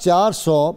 400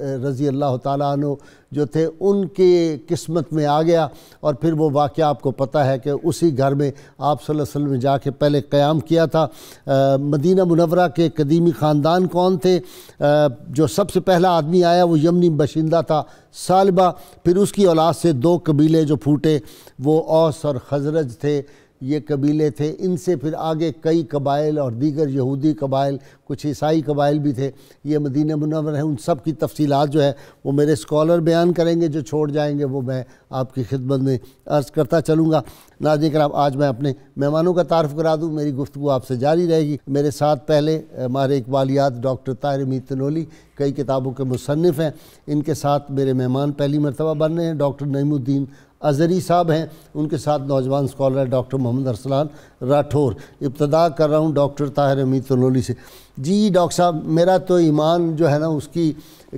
رضی اللہ تعالیٰ عنہ جو تھے ان کی قسمت میں آ گیا، اور پھر وہ واقعہ آپ کو پتہ ہے کہ اسی گھر میں آپ صلی اللہ علیہ وسلم نے جا کے پہلے قیام کیا تھا۔ مدینہ منورہ کے قدیمی خاندان کون تھے؟ جو سب سے پہلا آدمی آیا وہ یمنی باشندہ تھا ثعلبہ، پھر اس کی اولاد سے 2 قبیلے جو پھوٹے وہ اوس اور خزرج تھے، یہ قبیلے تھے۔ ان سے پھر آگے کئی قبائل اور دیگر یہودی قبائل، کچھ عیسائی قبائل بھی تھے۔ یہ مدینہ منورہ ہے، ان سب کی تفصیلات جو ہے وہ میرے اسکالر بیان کریں گے، جو چھوڑ جائیں گے وہ میں آپ کی خدمت میں عرض کرتا چلوں گا۔ ناظرین کرام، آج میں اپنے مہمانوں کا تعارف کرا دوں، میری گفتگو آپ سے جاری رہے گی۔ میرے ساتھ پہلے ہمارے اقبالیات ڈاکٹر طاہر حمید تنولی، کئی کتابوں کے مصنف ہیں، ان کے ساتھ میرے مہمان پہلی مرتبہ بن رہے ہیں ڈاکٹر نعیم الدین اظہری صاحب ہیں، ان کے ساتھ نوجوان اسکالر ڈاکٹر محمد ارسلان راٹھور۔ ابتدا کر رہا ہوں ڈاکٹر طاہر حمید تنولی سے۔ جی ڈاکٹر صاحب، میرا تو ایمان جو ہے نا اس کی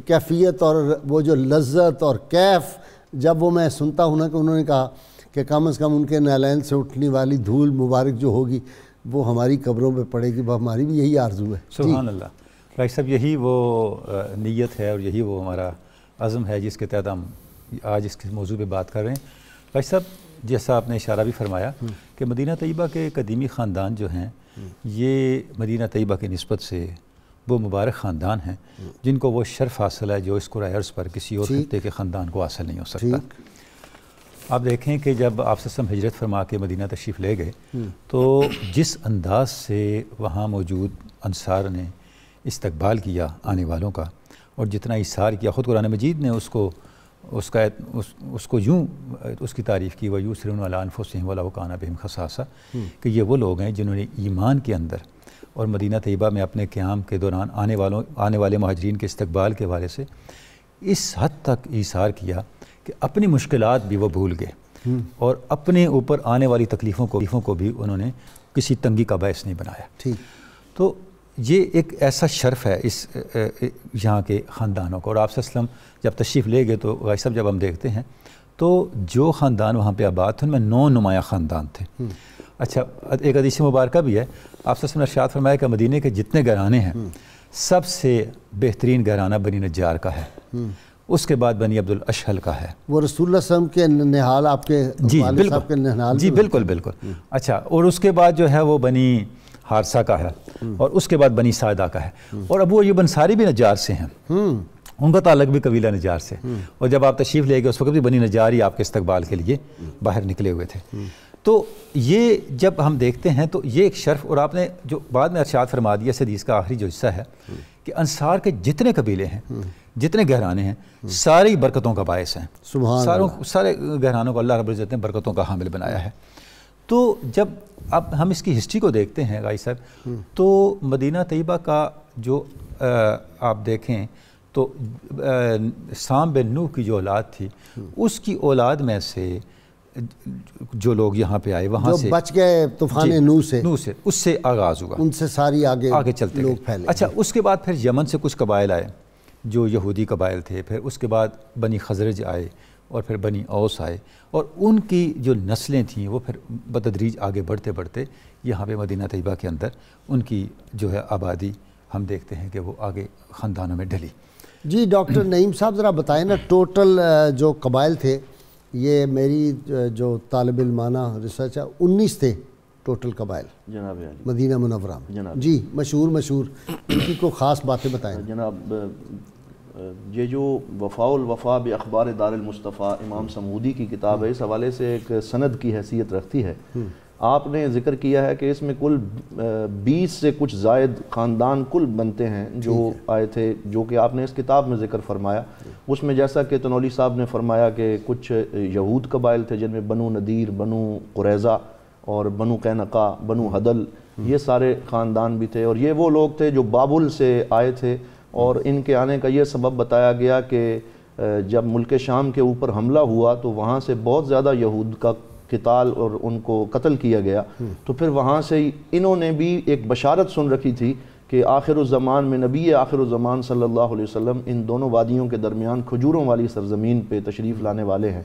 کیفیت اور وہ جو لذت اور کیف جب وہ میں سنتا ہوں نا کہ انہوں نے کہا کہ کم از کم ان کے نالین سے اٹھنے والی دھول مبارک جو ہوگی وہ ہماری قبروں پہ پڑے گی، وہ ہماری بھی یہی آرزو ہے۔ سبحان اللہ۔ بھائی صاحب، یہی وہ نیت ہے اور یہی وہ ہمارا عزم ہے جس کے تحت ہم آج اس کے موضوع پہ بات کر رہے ہیں۔ بھائی صاحب، جیسا آپ نے اشارہ بھی فرمایا کہ مدینہ طیبہ کے قدیمی خاندان جو ہیں یہ مدینہ طیبہ کی نسبت سے وہ مبارک خاندان ہیں جن کو وہ شرف حاصل ہے جو اس کرۂ ارض پر کسی اور خطے کے خاندان کو حاصل نہیں ہو سکتا۔ آپ دیکھیں کہ جب آپ صلی اللہ علیہ وسلم ہجرت فرما کے مدینہ تشریف لے گئے تو جس انداز سے وہاں موجود انصار نے استقبال کیا آنے والوں کا اور جتنا اِثار کیا، خود قرآن مجید نے اس کو یوں اس کی تعریف کی، وَيُؤْثِرُونَ عَلَىٰ أَنفُسِهِمْ وَلَوْ كَانَ بِهِمْ خَصَاصَةٌ، کہ یہ وہ لوگ ہیں جنہوں نے ایمان کے اندر اور مدینہ طیبہ میں اپنے قیام کے دوران آنے والے مہاجرین کے استقبال کے حوالے سے اس حد تک ایثار کیا کہ اپنی مشکلات بھی وہ بھول گئے اور اپنے اوپر آنے والی تکلیفوں کو بھی انہوں نے کسی تنگی کا باعث نہیں بنایا۔ تو یہ ایک ایسا شرف ہے اس یہاں کے خاندانوں کو، اور آپ صلی اللہ علیہ وسلم جب تشریف لے گئے تو بھائی صاحب جب ہم دیکھتے ہیں تو جو خاندان وہاں پہ آباد تھے ان میں 9 نمایاں خاندان تھے۔ اچھا، ایک حدیث مبارکہ بھی ہے، آپ صلی اللہ علیہ وسلم نے ارشاد فرمایا کہ مدینے کے جتنے گھرانے ہیں سب سے بہترین گھرانہ بنی نجار کا ہے، اس کے بعد بنی عبد الاشہل کا ہے۔ وہ رسول اللہ صلی اللہ علیہ وسلم کے نہال، آپ کے والد صاحب کے نہال۔ جی بالکل بالکل۔ اچھا، اور اس کے بعد جو ہے وہ بنی حارثہ کا ہے، اور اس کے بعد بنی ساعدہ کا ہے، اور ابو ایوب انصاری بھی نجار سے ہیں، ان کا تعلق بھی قبیلہ نجار سے، اور جب آپ تشریف لے گئے اس وقت بھی بنی نجار ہی آپ کے استقبال کے لیے باہر نکلے ہوئے تھے۔ تو یہ جب ہم دیکھتے ہیں تو یہ ایک شرف، اور آپ نے جو بعد میں ارشاد فرما دیا اس حدیث کا آخری جو حصہ ہے کہ انصار کے جتنے قبیلے ہیں، جتنے گھرانے ہیں، ساری برکتوں کا باعث ہیں۔ سارے گھرانوں کو اللہ رب العزت نے برکتوں کا حامل بنایا ہے۔ تو جب اب ہم اس کی ہسٹری کو دیکھتے ہیں غائی صاحب، تو مدینہ طیبہ کا جو آپ دیکھیں تو سام بن نوح کی جو اولاد تھی، اس کی اولاد میں سے جو لوگ یہاں پہ آئے وہاں سے بچ گئے طوفان نوح سے، اس سے آغاز ہوا، ان سے ساری آگے چلتے لوگ پھیلے۔ اچھا، اس کے بعد پھر یمن سے کچھ قبائل آئے جو یہودی قبائل تھے، پھر اس کے بعد بنی خزرج آئے، اور پھر بنی اوس آئے، اور ان کی جو نسلیں تھیں وہ پھر بتدریج آگے بڑھتے بڑھتے یہاں پہ مدینہ طیبہ کے اندر ان کی جو ہے آبادی ہم دیکھتے ہیں کہ وہ آگے خاندانوں میں ڈھلی۔ جی ڈاکٹر نعیم صاحب، ذرا بتائیں نا، ٹوٹل جو قبائل تھے، یہ میری جو طالب علمانہ ریسرچ ہے 19 تھے ٹوٹل قبائل جناب مدینہ منورہ میں۔ جی مشہور ان کی کوئی خاص باتیں بتائیں جناب۔ یہ جو وفاء الوفا باخبار دار المصطفیٰ امام سمودی کی کتاب ہے، اس حوالے سے ایک سند کی حیثیت رکھتی ہے۔ آپ نے ذکر کیا ہے کہ اس میں کل 20 سے کچھ زائد خاندان کل بنتے ہیں جو آئے تھے، جو کہ آپ نے اس کتاب میں ذکر فرمایا۔ اس میں جیسا کہ تنولی صاحب نے فرمایا کہ کچھ یہود قبائل تھے جن میں بنو نذیر، بنو قریظہ اور بنو قینقاع، بنو حدل، یہ سارے خاندان بھی تھے، اور یہ وہ لوگ تھے جو بابل سے آئے تھے، اور ان کے آنے کا یہ سبب بتایا گیا کہ جب ملک شام کے اوپر حملہ ہوا تو وہاں سے بہت زیادہ یہود کا قتال اور ان کو قتل کیا گیا، تو پھر وہاں سے انہوں نے بھی ایک بشارت سن رکھی تھی کہ آخر الزمان میں نبی آخر الزمان صلی اللہ علیہ وسلم ان دونوں وادیوں کے درمیان کھجوروں والی سرزمین پہ تشریف لانے والے ہیں۔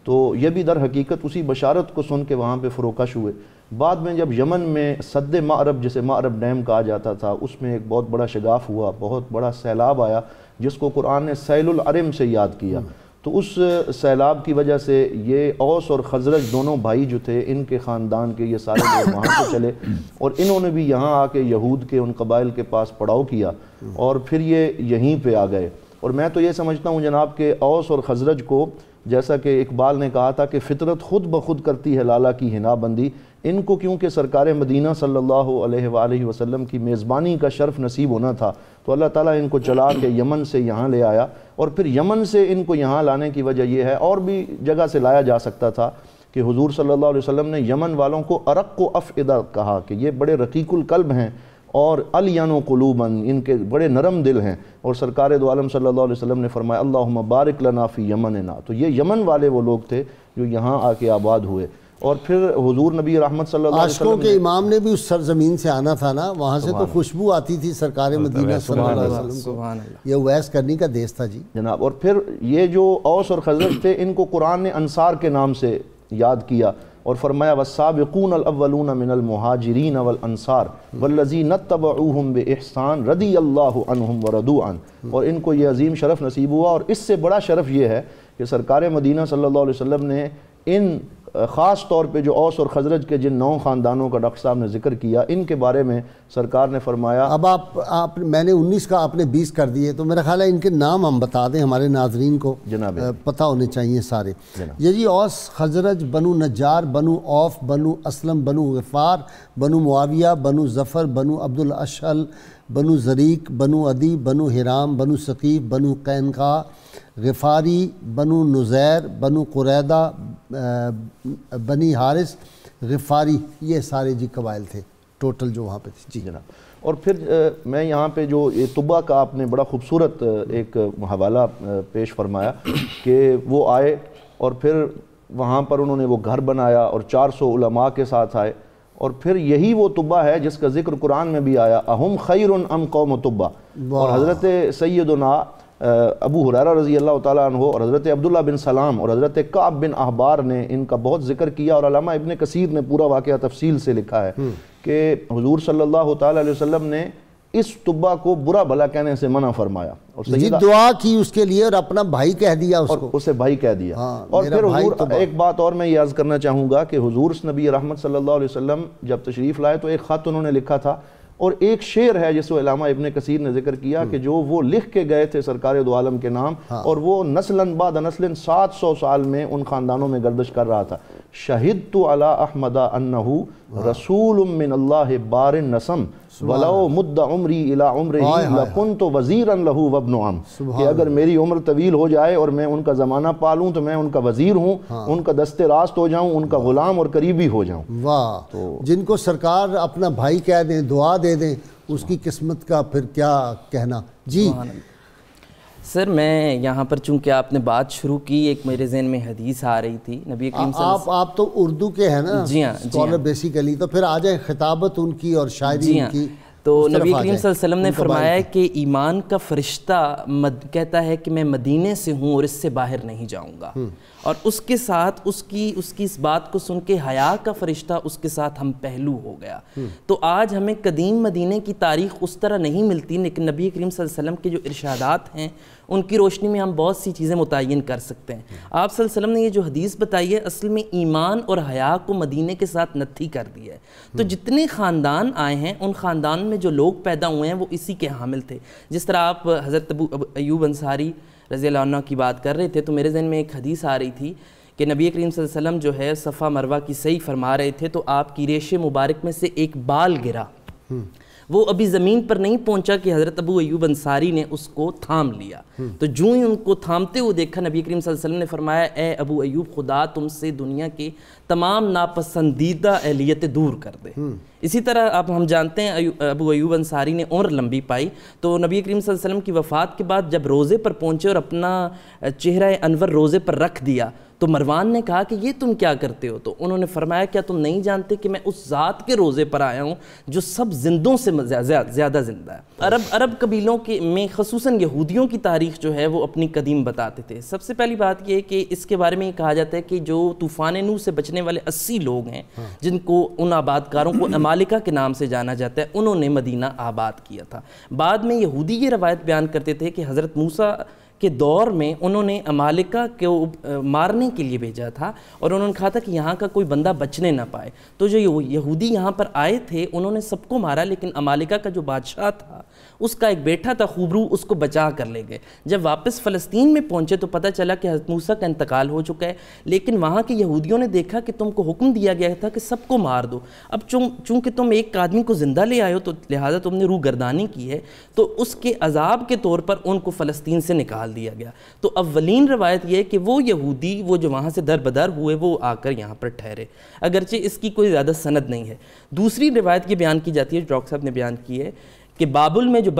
تو یہ بھی در حقیقت اسی بشارت کو سن کے وہاں پہ فروکش ہوئے۔ بعد میں جب یمن میں سد معرب، جسے معرب ڈیم کہا جاتا تھا، اس میں ایک بہت بڑا شگاف ہوا، بہت بڑا سیلاب آیا، جس کو قرآن نے سیل العرم سے یاد کیا. تو اس سیلاب کی وجہ سے یہ اوس اور خزرج دونوں بھائی جو تھے، ان کے خاندان کے یہ سارے لوگ وہاں سے چلے، اور انہوں نے بھی یہاں آ کے یہود کے ان قبائل کے پاس پڑاؤ کیا اور پھر یہ یہیں پہ آ گئے. اور میں تو یہ سمجھتا ہوں جناب کہ اوس اور خزرج کو، جیسا کہ اقبال نے کہا تھا کہ فطرت خود بخود کرتی ہے لالا کی ہنا بندی، ان کو کیونکہ سرکار مدینہ صلی اللہ علیہ وآلہ وسلم کی میزبانی کا شرف نصیب ہونا تھا، تو اللہ تعالیٰ ان کو چلا کے یمن سے یہاں لے آیا. اور پھر یمن سے ان کو یہاں لانے کی وجہ یہ ہے، اور بھی جگہ سے لایا جا سکتا تھا، کہ حضور صلی اللہ علیہ وسلم نے یمن والوں کو ارق و افئدہ کہا کہ یہ بڑے رقیق القلب ہیں اور الین قلوباً، ان کے بڑے نرم دل ہیں. اور سرکار دو عالم صلی اللہ علیہ وسلم نے فرمایا اللہم بارک لنا فی یمننا. تو یہ یمن والے وہ لوگ تھے جو یہاں آ کے آباد ہوئے. اور پھر حضور نبی رحمت صلی اللہ علیہ وسلم عاشقوں کے امام نے بھی اس سرزمین سے آنا تھا نا، وہاں سے تو خوشبو آتی تھی سرکار مدینہ صلی اللہ علیہ وسلم کو. یہ اویس کرنی کا دیس تھا جی جناب. اور پھر یہ جو اوس اور خزرج تھے، ان کو قرآن نے انصار کے نام سے یاد کیا اور فرمایا والسابقون الاولون من المہاجرین والانصار والذین اتبعوہم باحسان رضی اللہ عنہم ورضوا عنہ. اور ان کو یہ عظیم شرف نصیب ہوا. اور اس سے بڑا شرف یہ ہے کہ سرکار مدینہ صلی اللہ علیہ وسلم نے ان خاص طور پہ جو اوس اور خزرج کے جن 9 خاندانوں کا ڈاکٹر صاحب نے ذکر کیا، ان کے بارے میں سرکار نے فرمایا. اب آپ میں نے 19 کا آپ نے 20 کر دیے، تو میرا خیال ہے ان کے نام ہم بتا دیں، ہمارے ناظرین کو جناب پتہ ہونے چاہیے سارے. یہ جی اوس خزرج، بنو نجار، بنو اوف، بنو اسلم، بنو غفار، بنو معاویہ، بنو ظفر، بنو عبد الاشہل، بنو زریق، بنو عدی، بنو حرام، بنو ثقیف، بنو قینقاع، غفاری، بنو نزیر، بنو قریدہ، بنی حارث، غفاری، یہ سارے جی قبائل تھے ٹوٹل جو وہاں پہ تھے. جی جناب. اور پھر میں یہاں پہ جو یہ طبا کا آپ نے بڑا خوبصورت ایک حوالہ پیش فرمایا کہ وہ آئے اور پھر وہاں پر انہوں نے وہ گھر بنایا اور 400 علماء کے ساتھ آئے. اور پھر یہی وہ طبا ہے جس کا ذکر قرآن میں بھی آیا اہم خیر ام قوم طبا. اور حضرت سیدنا ابو ہریرہ رضی اللہ تعالیٰ عنہ اور حضرت عبداللہ بن سلام اور حضرت کعب بن احبار نے ان کا بہت ذکر کیا. اور علامہ ابن کثیر نے پورا واقعہ تفصیل سے لکھا ہے کہ حضور صلی اللہ تعالیٰ علیہ وسلم نے اس طبا کو برا بھلا کہنے سے منع فرمایا اور دعا کی اس کے لیے اور اپنا بھائی کہہ دیا اس کو، اسے بھائی کہہ دیا. اور پھر حضور ایک بات اور میں یہ عرض کرنا چاہوں گا کہ حضور نبی رحمت صلی اللہ علیہ وسلم جب تشریف لائے تو ایک خط انہوں نے لکھا تھا، اور ایک شعر ہے جس کو علامہ ابن کثیر نے ذکر کیا کہ جو وہ لکھ کے گئے تھے سرکار دو عالم کے نام، اور وہ نسلاً بعد نسلاً 700 سال میں ان خاندانوں میں گردش کر رہا تھا. شہدت علی احمد انہو رسول من اللہ بار نسم ولو مد عمری الی عمرہ لکنت وزیرا لہو وابن عم. کہ اگر میری عمر طویل ہو جائے اور میں ان کا زمانہ پالوں تو میں ان کا وزیر ہوں، ان کا دست راست ہو جاؤں، ان کا غلام اور قریبی ہو جاؤں. واہ، جن کو سرکار اپنا بھائی کہہ دیں، دعا دے دیں، اس کی قسمت کا پھر کیا کہنا. جی سر، میں یہاں پر چونکہ آپ نے بات شروع کی، ایک میرے ذہن میں حدیث آ رہی تھی نبی کریم صلی اللہ علیہ وسلم. آپ تو اردو کے ہیں نا جی ہاں اسکالر بیسیکلی، تو پھر آ جائیں خطابت ان کی اور شاعری ان کی. تو نبی کریم صلی اللہ علیہ وسلم نے فرمایا کہ ایمان کا فرشتہ کہتا ہے کہ میں مدینے سے ہوں اور اس سے باہر نہیں جاؤں گا، اور اس کے ساتھ اس کی اس بات کو سن کے حیا کا فرشتہ اس کے ساتھ ہم پہلو ہو گیا. تو آج ہمیں قدیم مدینے کی تاریخ اس طرح نہیں ملتی، لیکن نبی کریم صلی اللہ علیہ وسلم کے جو ارشادات ہیں ان کی روشنی میں ہم بہت سی چیزیں متعین کر سکتے ہیں. آپ صلی اللہ علیہ وسلم نے یہ جو حدیث بتائی ہے اصل میں ایمان اور حیا کو مدینے کے ساتھ نتھی کر دی ہے. تو جتنے خاندان آئے ہیں ان خاندان میں جو لوگ پیدا ہوئے ہیں وہ اسی کے حامل تھے. جس طرح آپ حضرت ابو ایوب انصاری رضی اللہ عنہ کی بات کر رہے تھے تو میرے ذہن میں ایک حدیث آ رہی تھی کہ نبی کریم صلی اللہ علیہ وسلم جو ہے صفا مروہ کی سعی فرما رہے تھے تو آپ کی ریش مبارک میں سے ایک بال گرا. وہ ابھی زمین پر نہیں پہنچا کہ حضرت ابو ایوب انصاری نے اس کو تھام لیا. تو جو ہی ان کو تھامتے ہوئے دیکھا نبی کریم صلی اللہ علیہ وسلم نے فرمایا اے ابو ایوب خدا تم سے دنیا کے تمام ناپسندیدہ اہلیتیں دور کر دے. اسی طرح اب ہم جانتے ہیں ابو ایوب انصاری نے عمر لمبی پائی تو نبی کریم صلی اللہ علیہ وسلم کی وفات کے بعد جب روزے پر پہنچے اور اپنا چہرہ انور روزے پر رکھ دیا تو مروان نے کہا کہ یہ تم کیا کرتے ہو؟ تو انہوں نے فرمایا کیا تم نہیں جانتے کہ میں اس ذات کے روزے پر آیا ہوں جو سب زندوں سے زیادہ زندہ ہے۔ عرب قبیلوں میں خصوصاً یہودیوں کی تاریخ جو ہے وہ اپنی قدیم بتاتے تھے۔ سب سے پہلی بات یہ کہ اس کے بارے میں یہ کہا جاتا ہے کہ جو طوفان نوح سے بچنے والے 80 لوگ ہیں جن کو ان آبادکاروں کو عمالقہ کے نام سے جانا جاتا ہے، انہوں نے مدینہ آباد کیا تھا۔ بعد میں یہودی یہ روایت بیان کرتے تھے کہ حضرت موسیٰ کے دور میں انہوں نے عمالقہ کو مارنے کے لیے بھیجا تھا اور انہوں نے کہا تھا کہ یہاں کا کوئی بندہ بچنے نہ پائے، تو جو یہودی یہاں پر آئے تھے انہوں نے سب کو مارا، لیکن عمالقہ کا جو بادشاہ تھا اس کا ایک بیٹا تھا خوبرو، اس کو بچا کر لے گئے۔ جب واپس فلسطین میں پہنچے تو پتہ چلا کہ حضرت موسیٰ کا انتقال ہو چکا ہے، لیکن وہاں کے یہودیوں نے دیکھا کہ تم کو حکم دیا گیا تھا کہ سب کو مار دو، اب چونکہ تم ایک آدمی کو زندہ لے آئے ہو تو لہٰذا تم نے روح گردانی کی ہے، تو اس کے عذاب کے طور پر ان کو فلسطین سے نکال دیا گیا۔ تو اولین روایت یہ ہے کہ وہ یہودی وہ جو وہاں سے در بدر ہوئے وہ آ کر یہاں پر ٹھہرے، اگرچہ اس کی کوئی زیادہ سند نہیں ہے۔ دوسری روایت یہ بیان کی جاتی ہے جو ڈاکٹر صاحب نے بیان کی ہے کہ بابل میں جو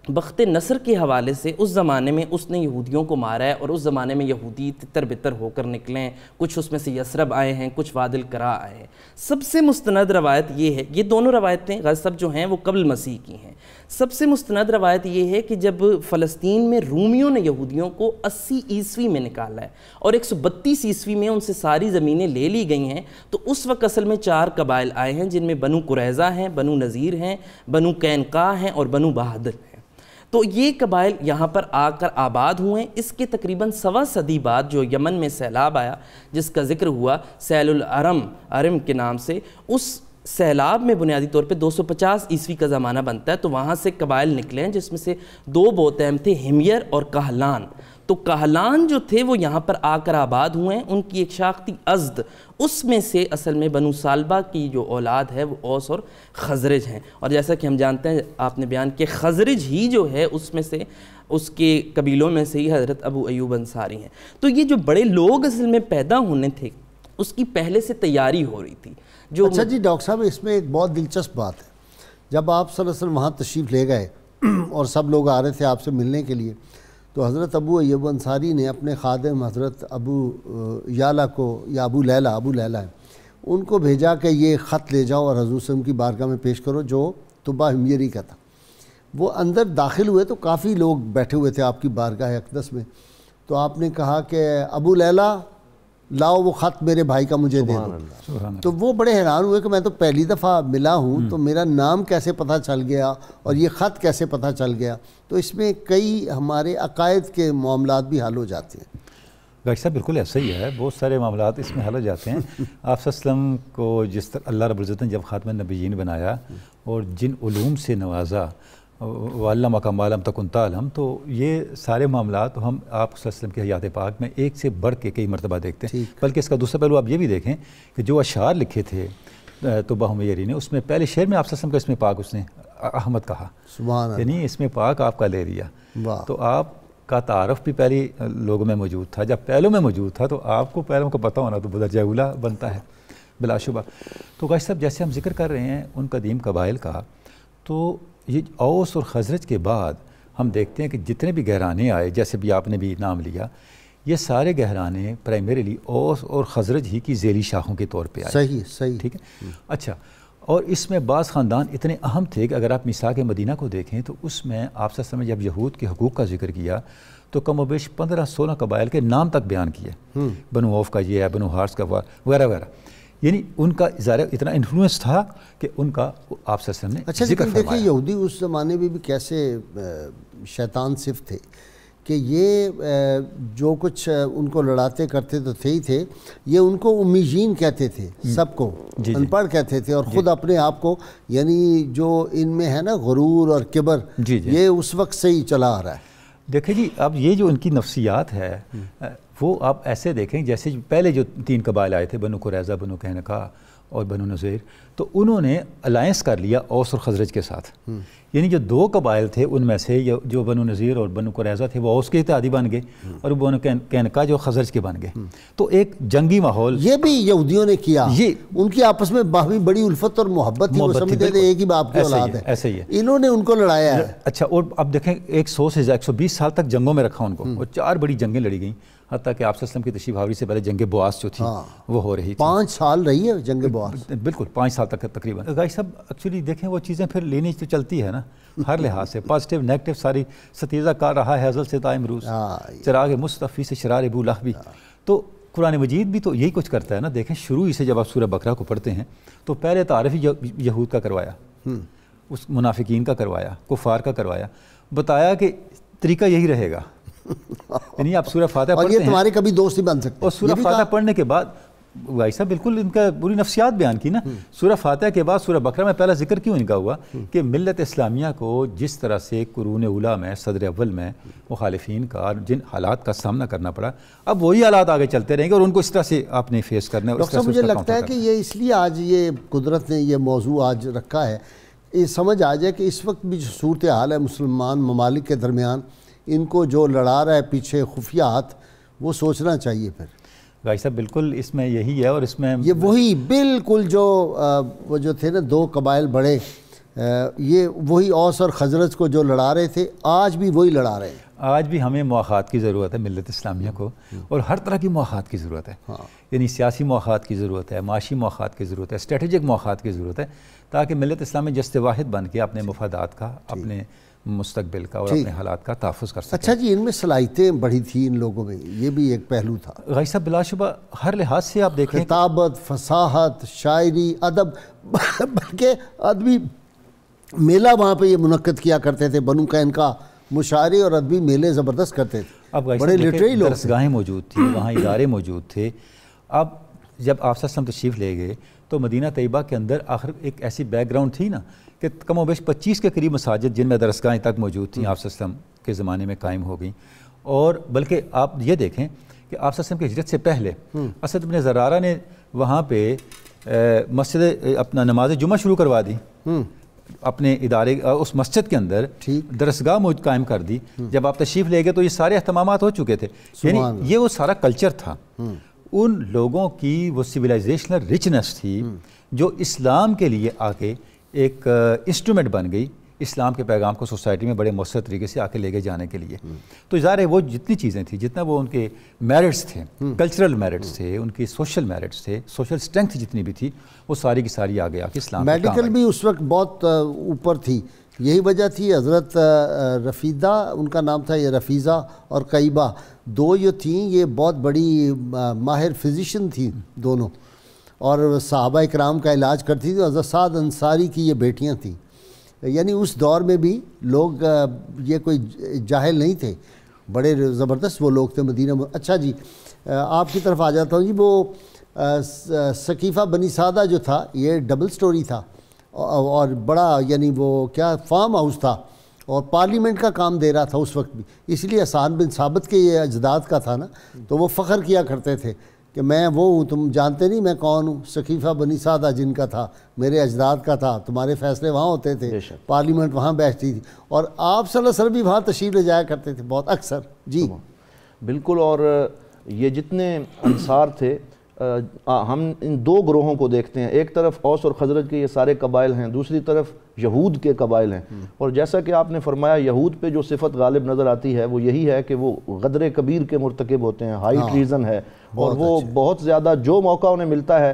بخت نصر کے حوالے سے اس زمانے میں اس نے یہودیوں کو مارا ہے، اور اس زمانے میں یہودی تتر بتر ہو کر نکلے ہیں، کچھ اس میں سے یثرب آئے ہیں، کچھ وادی القرا آئے ہیں۔ سب سے مستند روایت یہ ہے، یہ دونوں روایتیں غصب جو ہیں وہ قبل مسیح کی ہیں۔ سب سے مستند روایت یہ ہے کہ جب فلسطین میں رومیوں نے یہودیوں کو 80 عیسوی میں نکالا ہے اور 132 عیسوی میں ان سے ساری زمینیں لے لی گئی ہیں، تو اس وقت اصل میں 4 قبائل آئے ہیں جن میں بنو قریظہ ہیں، بنو نذیر ہیں، بنو قینقاع ہیں اور بنو بہادر ہیں۔ تو یہ قبائل یہاں پر آ کر آباد ہوئے۔ اس کے تقریباً 1.25 صدی بعد جو یمن میں سیلاب آیا جس کا ذکر ہوا سیل العرم کے نام سے، اس سیلاب میں بنیادی طور پہ 250 عیسوی کا زمانہ بنتا ہے، تو وہاں سے قبائل نکلے ہیں جس میں سے 2 بہت اہم تھے، ہمیر اور کہلان۔ تو کہلان جو تھے وہ یہاں پر آ کر آباد ہوئے ہیں، ان کی ایک شاخ تھی ازد، اس میں سے اصل میں بنو سالبہ کی جو اولاد ہے وہ اوس اور خزرج ہیں، اور جیسا کہ ہم جانتے ہیں آپ نے بیان کہ خزرج ہی جو ہے اس میں سے اس کے قبیلوں میں سے ہی حضرت ابو ایوب انصاری ہیں۔ تو یہ جو بڑے لوگ اصل میں پیدا ہونے تھے اس کی پہلے سے تیاری ہو رہی تھی۔ اچھا جی ڈاکٹر صاحب، اس میں ایک بہت دلچسپ بات ہے، جب آپ صلی اللہ علیہ وسلم وہاں تشریف لے گئے اور سب لوگ آ رہے تھے آپ سے ملنے کے لیے، تو حضرت ابو ایوب انصاری نے اپنے خادم حضرت ابو یعلا کو، یا ابو لیلا ہیں، ان کو بھیجا کہ یہ خط لے جاؤ اور حضور صلی اللہ علیہ وسلم کی بارگاہ میں پیش کرو جو طبہ حمیری کا تھا۔ وہ اندر داخل ہوئے تو کافی لوگ بیٹھے ہوئے تھے آپ کی بارگاہ اقدس میں، تو آپ نے کہا کہ ابو لیلا لاؤ وہ خط میرے بھائی کا مجھے دے دو۔ تو وہ بڑے حیران ہوئے کہ میں تو پہلی دفعہ ملا ہوں تو میرا نام کیسے پتہ چل گیا اور یہ خط کیسے پتہ چل گیا؟ تو اس میں کئی ہمارے عقائد کے معاملات بھی حل ہو جاتے ہیں۔ ڈاکٹر صاحب بالکل ایسا ہی ہے، بہت سارے معاملات اس میں حل ہو جاتے ہیں۔ آپ صلی اللہ علیہ وسلم کو جس طرح اللہ رب العزت نے جب خاتم النبیین بنایا اور جن علوم سے نوازا، وَعَلَّمَكَ مَا لَمْ تَكُنْ تَعْلَمْ، تو یہ سارے معاملات ہم آپ صلی اللہ علیہ وسلم کی حیات پاک میں ایک سے بڑھ کے کئی مرتبہ دیکھتے ہیں۔ بلکہ اس کا دوسرا پہلو آپ یہ بھی دیکھیں کہ جو اشعار لکھے تھے طبہ حمیری نے، اس میں پہلے شعر میں آپ صلی اللہ علیہ وسلم کا اسم پاک اس نے احمد کہا، یعنی اسم پاک آپ کا لے لیا۔ تو آپ کا تعارف بھی پہلی لوگوں میں موجود تھا، جب پہلوں میں موجود تھا تو آپ کو پہلوں کو پتہ ہونا تو بدرجہ اولا بنتا ہے بلا شبہ۔ تو غازی صاحب جیسے ہم ذکر کر رہے ہیں ان قدیم قبائل کا، تو یہ اوس اور خزرج کے بعد ہم دیکھتے ہیں کہ جتنے بھی گہرانے آئے، جیسے بھی آپ نے بھی نام لیا، یہ سارے گہرانے پرائمریلی اوس اور خزرج ہی کی ذیلی شاخوں کے طور پہ آئے۔ صحیح ٹھیک ہے۔ اچھا، اور اس میں بعض خاندان اتنے اہم تھے کہ اگر آپ میثاق مدینہ کو دیکھیں تو اس میں آپ صلی اللہ علیہ وسلم نے جب یہود کے حقوق کا ذکر کیا تو کم و بیش 15-16 قبائل کے نام تک بیان کیے، بنو عوف کا یہ ہے، بنو حارث کا وغیرہ وغیرہ، یعنی ان کا ظاہر اتنا انفلوئنس تھا کہ ان کا آپ صلی اللہ علیہ وسلم نے ذکر فرمایا۔ دیکھیں یہودی اس زمانے میں بھی کیسے شیطان صفت تھے کہ یہ جو کچھ ان کو لڑاتے کرتے تو تھے ہی تھے، یہ ان کو امیین کہتے تھے، سب کو ان پڑھ کہتے تھے، اور خود اپنے آپ کو، یعنی جو ان میں ہے نا غرور اور کبر، یہ اس وقت سے ہی چلا آ رہا ہے۔ دیکھیں جی، اب یہ جو ان کی نفسیات ہے وہ آپ ایسے دیکھیں جیسے پہلے جو 3 قبائل آئے تھے، بنو قریظہ، بنو قینقاع اور بنو نذیر، تو انہوں نے الائنس کر لیا اوس اور خزرج کے ساتھ، یعنی جو 2 قبائل تھے ان میں سے جو بنو نذیر اور بنو قریظہ تھے وہ اوس کے اتحادی بن گئے اور بنو قینقاع جو خزرج کے بن گئے، تو ایک جنگی ماحول یہ بھی یہودیوں نے کیا، یہ ان کی آپس میں باہمی بڑی الفت اور محبت تھی، وہ سمجھتے تھے ایک ہی باپ کی اولاد ہے، ایسے ہی ہے، انہوں نے ان کو لڑایا ہے۔ اچھا، اور اب دیکھیں 100 سے 120 سال تک جنگوں میں رکھا ان کو، اور 4 بڑی جنگیں لڑی گئیں، حتیٰ کہ آپ صلی اللہ علیہ وسلم کی تشریف آوری سے پہلے جنگ بواس جو تھی وہ ہو رہی تھی. 5 سال رہی ہے جنگ بواس. بالکل 5 سال تک تقریباً. گائی صاحب ایکچولی دیکھیں وہ چیزیں پھر لینی تو چلتی ہے نا ہر لحاظ سے, پازیٹیو نیگیٹو ساری. ستیزہ کار رہا ہے ازل سے تا امروز, چراغ مصطفی سے شرار ابو لہب بھی. تو قرآن مجید بھی تو یہی کچھ کرتا ہے نا. دیکھیں شروع ہی سے جب آپ سورہ بقرہ کو پڑھتے ہیں تو پہلے تعارف یہود کا کروایا, اس منافقین کا کروایا, کفار کا کروایا, بتایا کہ طریقہ یہی رہے گا. یعنی آپ سورہ فاتحہ پڑھتے ہیں اور یہ تمہارے کبھی دوست نہیں بن سکتے. اور سورہ فاتحہ پڑھنے کے بعد بھائی صاحب بالکل ان کا پوری نفسیات بیان کی نا. سورہ فاتحہ کے بعد سورہ بقرہ میں پہلا ذکر کیوں ان کا ہوا کہ ملت اسلامیہ کو جس طرح سے قرون اولیٰ میں صدر اول میں مخالفین کا جن حالات کا سامنا کرنا پڑا, اب وہی حالات آگے چلتے رہیں گے اور ان کو اس طرح سے آپ نے فیس کرنا ہے. ڈاکٹر صاحب مجھے لگتا ہے کہ یہ اس لیے آج یہ قدرت نے یہ موضوع آج رکھا ہے, یہ سمجھ آ جائے کہ اس وقت بھی جو صورتحال ہے مسلمان ممالک کے درمیان, ان کو جو لڑا رہا ہے پیچھے خفیہ ہاتھ, وہ سوچنا چاہیے پھر. بھائی صاحب بالکل اس میں یہی ہے. اور اس میں یہ وہی بالکل جو وہ جو تھے نا 2 قبائل بڑے, یہ وہی اوس اور خزرج کو جو لڑا رہے تھے آج بھی وہی لڑا رہے ہیں. آج بھی ہمیں مواخات کی ضرورت ہے ملت اسلامیہ کو, اور ہر طرح کی مواخات کی ضرورت ہے. یعنی سیاسی مواخات کی ضرورت ہے, معاشی مواخات کی ضرورت ہے, اسٹریٹجک مواخات کی ضرورت ہے, تاکہ ملت اسلامی جست واحد بن کے اپنے مفادات کا, اپنے مستقبل کا اور اپنے حالات کا تحفظ کر سکے. اچھا جی, ان میں صلاحیتیں بڑھی تھیں ان لوگوں میں, یہ بھی ایک پہلو تھا. غائی صاحب بلا شبہ ہر لحاظ سے آپ دیکھیں, خطابت, فصاحت, شاعری, ادب, بلکہ ادبی میلہ وہاں پہ یہ منعقد کیا کرتے تھے. بنو قینقاع مشاعرے اور ادبی میلے زبردست کرتے تھے. اب بڑے لٹریری لوگ, درسگاہیں موجود تھیں, وہاں ادارے موجود تھے. اب جب آپ صلی اللہ علیہ وسلم تشریف لے گئے تو مدینہ طیبہ کے اندر آخر ایک ایسی بیک گراؤنڈ تھی نا کہ کم و بیش 25 کے قریب مساجد جن میں درسگاہیں تک موجود تھیں آپ صلی اللہ علیہ وسلم کے زمانے میں قائم ہو گئیں. اور بلکہ آپ یہ دیکھیں کہ آپ صلی اللہ علیہ وسلم کی ہجرت سے پہلے اسد بن زرارہ نے وہاں پہ مسجد اپنا نماز جمعہ شروع کروا دی, اپنے ادارے اس مسجد کے اندر درسگاہ قائم کر دی. جب آپ تشریف لے گئے تو یہ سارے اہتمامات ہو چکے تھے. یعنی یہ وہ سارا کلچر تھا, ان لوگوں کی وہ سویلائزیشنل رچنس تھی جو اسلام کے لیے آ کے ایک انسٹرومنٹ بن گئی اسلام کے پیغام کو سوسائٹی میں بڑے مؤثر طریقے سے آ کے لے کے جانے کے لیے. تو ظاہر ہے وہ جتنی چیزیں تھیں, جتنا وہ ان کے میرٹس تھے, کلچرل میرٹس تھے, ان کی سوشل میرٹس تھے, سوشل اسٹرینتھ جتنی بھی تھی, وہ ساری کی ساری آ گیا کہ اسلام میڈیکل بھی اس وقت بہت اوپر تھی. یہی وجہ تھی حضرت رفیدہ ان کا نام تھا, یہ رفیزہ اور قیبہ 2 یہ تھیں, یہ بہت بڑی ماہر فزیشین تھیں دونوں, اور صحابہ اکرام کا علاج کرتی تھی. حضرت سعد انصاری کی یہ بیٹیاں تھیں. یعنی اس دور میں بھی لوگ یہ کوئی جاہل نہیں تھے, بڑے زبردست وہ لوگ تھے مدینہ میں. اچھا جی, آپ کی طرف آ جاتا ہوں جی. وہ ثقیفہ بنی سعدہ جو تھا یہ ڈبل سٹوری تھا, اور بڑا یعنی وہ کیا فارم ہاؤس تھا, اور پارلیمنٹ کا کام دے رہا تھا اس وقت بھی. اس لیے حسان بن ثابت کے یہ اجداد کا تھا نا, تو وہ فخر کیا کرتے تھے کہ میں وہ ہوں, تم جانتے نہیں میں کون ہوں. ثقیفہ بنی سعدہ جن کا تھا میرے اجداد کا تھا, تمہارے فیصلے وہاں ہوتے تھے, پارلیمنٹ وہاں بیٹھتی تھی, اور آپ صلی اللہ علیہ وسلم بھی وہاں تشریف لے جایا کرتے تھے بہت اکثر. جی بالکل. اور یہ جتنے انصار تھے, ہم ان 2 گروہوں کو دیکھتے ہیں. ایک طرف اوس اور خزرج کے یہ سارے قبائل ہیں, دوسری طرف یہود کے قبائل ہیں. اور جیسا کہ آپ نے فرمایا, یہود پہ جو صفت غالب نظر آتی ہے وہ یہی ہے کہ وہ غدر کبیر کے مرتکب ہوتے ہیں, ہائی ٹریزن ہے, اور وہ بہت زیادہ جو موقع انہیں ملتا ہے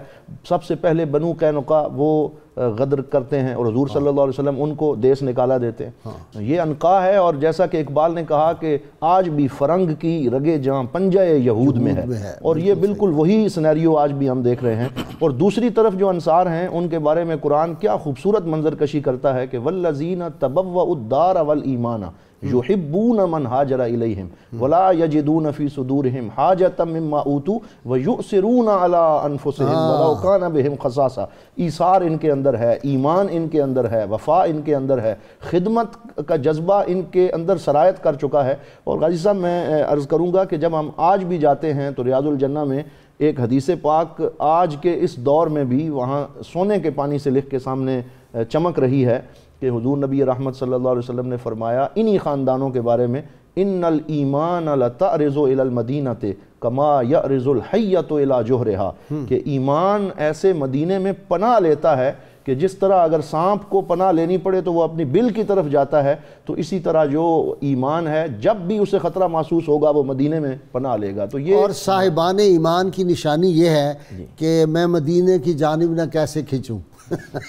سب سے پہلے بنو قینقاع وہ غدر کرتے ہیں, اور حضور صلی اللہ علیہ وسلم ان کو دیس نکالا دیتے ہیں. یہ انقاع ہے. اور جیسا کہ اقبال نے کہا کہ آج بھی فرنگ کی رگے جاں پنجہ یہود میں ہے, اور یہ بالکل وہی سینیریو آج بھی ہم دیکھ رہے ہیں. اور دوسری طرف جو انصار ہیں ان کے بارے میں قرآن کیا خوبصورت منظر کشی کرتا ہے کہ والذین تبوؤا الدار والایمان یحبون من ہاجر الیہم ولا یجدون فی صدورہم حاجۃ مما اوتوا ویؤثرون علی انفسہم ولو کان بہم خصاصہ. ایثار ان کے اندر ہے, ایمان ان کے اندر ہے, وفا ان کے اندر ہے, خدمت کا جذبہ ان کے اندر سرایت کر چکا ہے. اور غازی صاحب میں عرض کروں گا کہ جب ہم آج بھی جاتے ہیں تو ریاض الجنہ میں ایک حدیث پاک آج کے اس دور میں بھی وہاں سونے کے پانی سے لکھ کے سامنے چمک رہی ہے کہ حضور نبی رحمت صلی اللہ علیہ وسلم نے فرمایا انہی خاندانوں کے بارے میں, ان الایمان لتعرض الی المدینۃ کما یعرض الحیۃ الی جوہرہا, کہ ایمان ایسے مدینے میں پناہ لیتا ہے کہ جس طرح اگر سانپ کو پناہ لینی پڑے تو وہ اپنی بل کی طرف جاتا ہے، تو اسی طرح جو ایمان ہے جب بھی اسے خطرہ محسوس ہوگا وہ مدینے میں پناہ لے گا۔ تو یہ اور صاحبان ایمان کی نشانی یہ ہے کہ میں مدینے کی جانب نہ کیسے کھنچوں،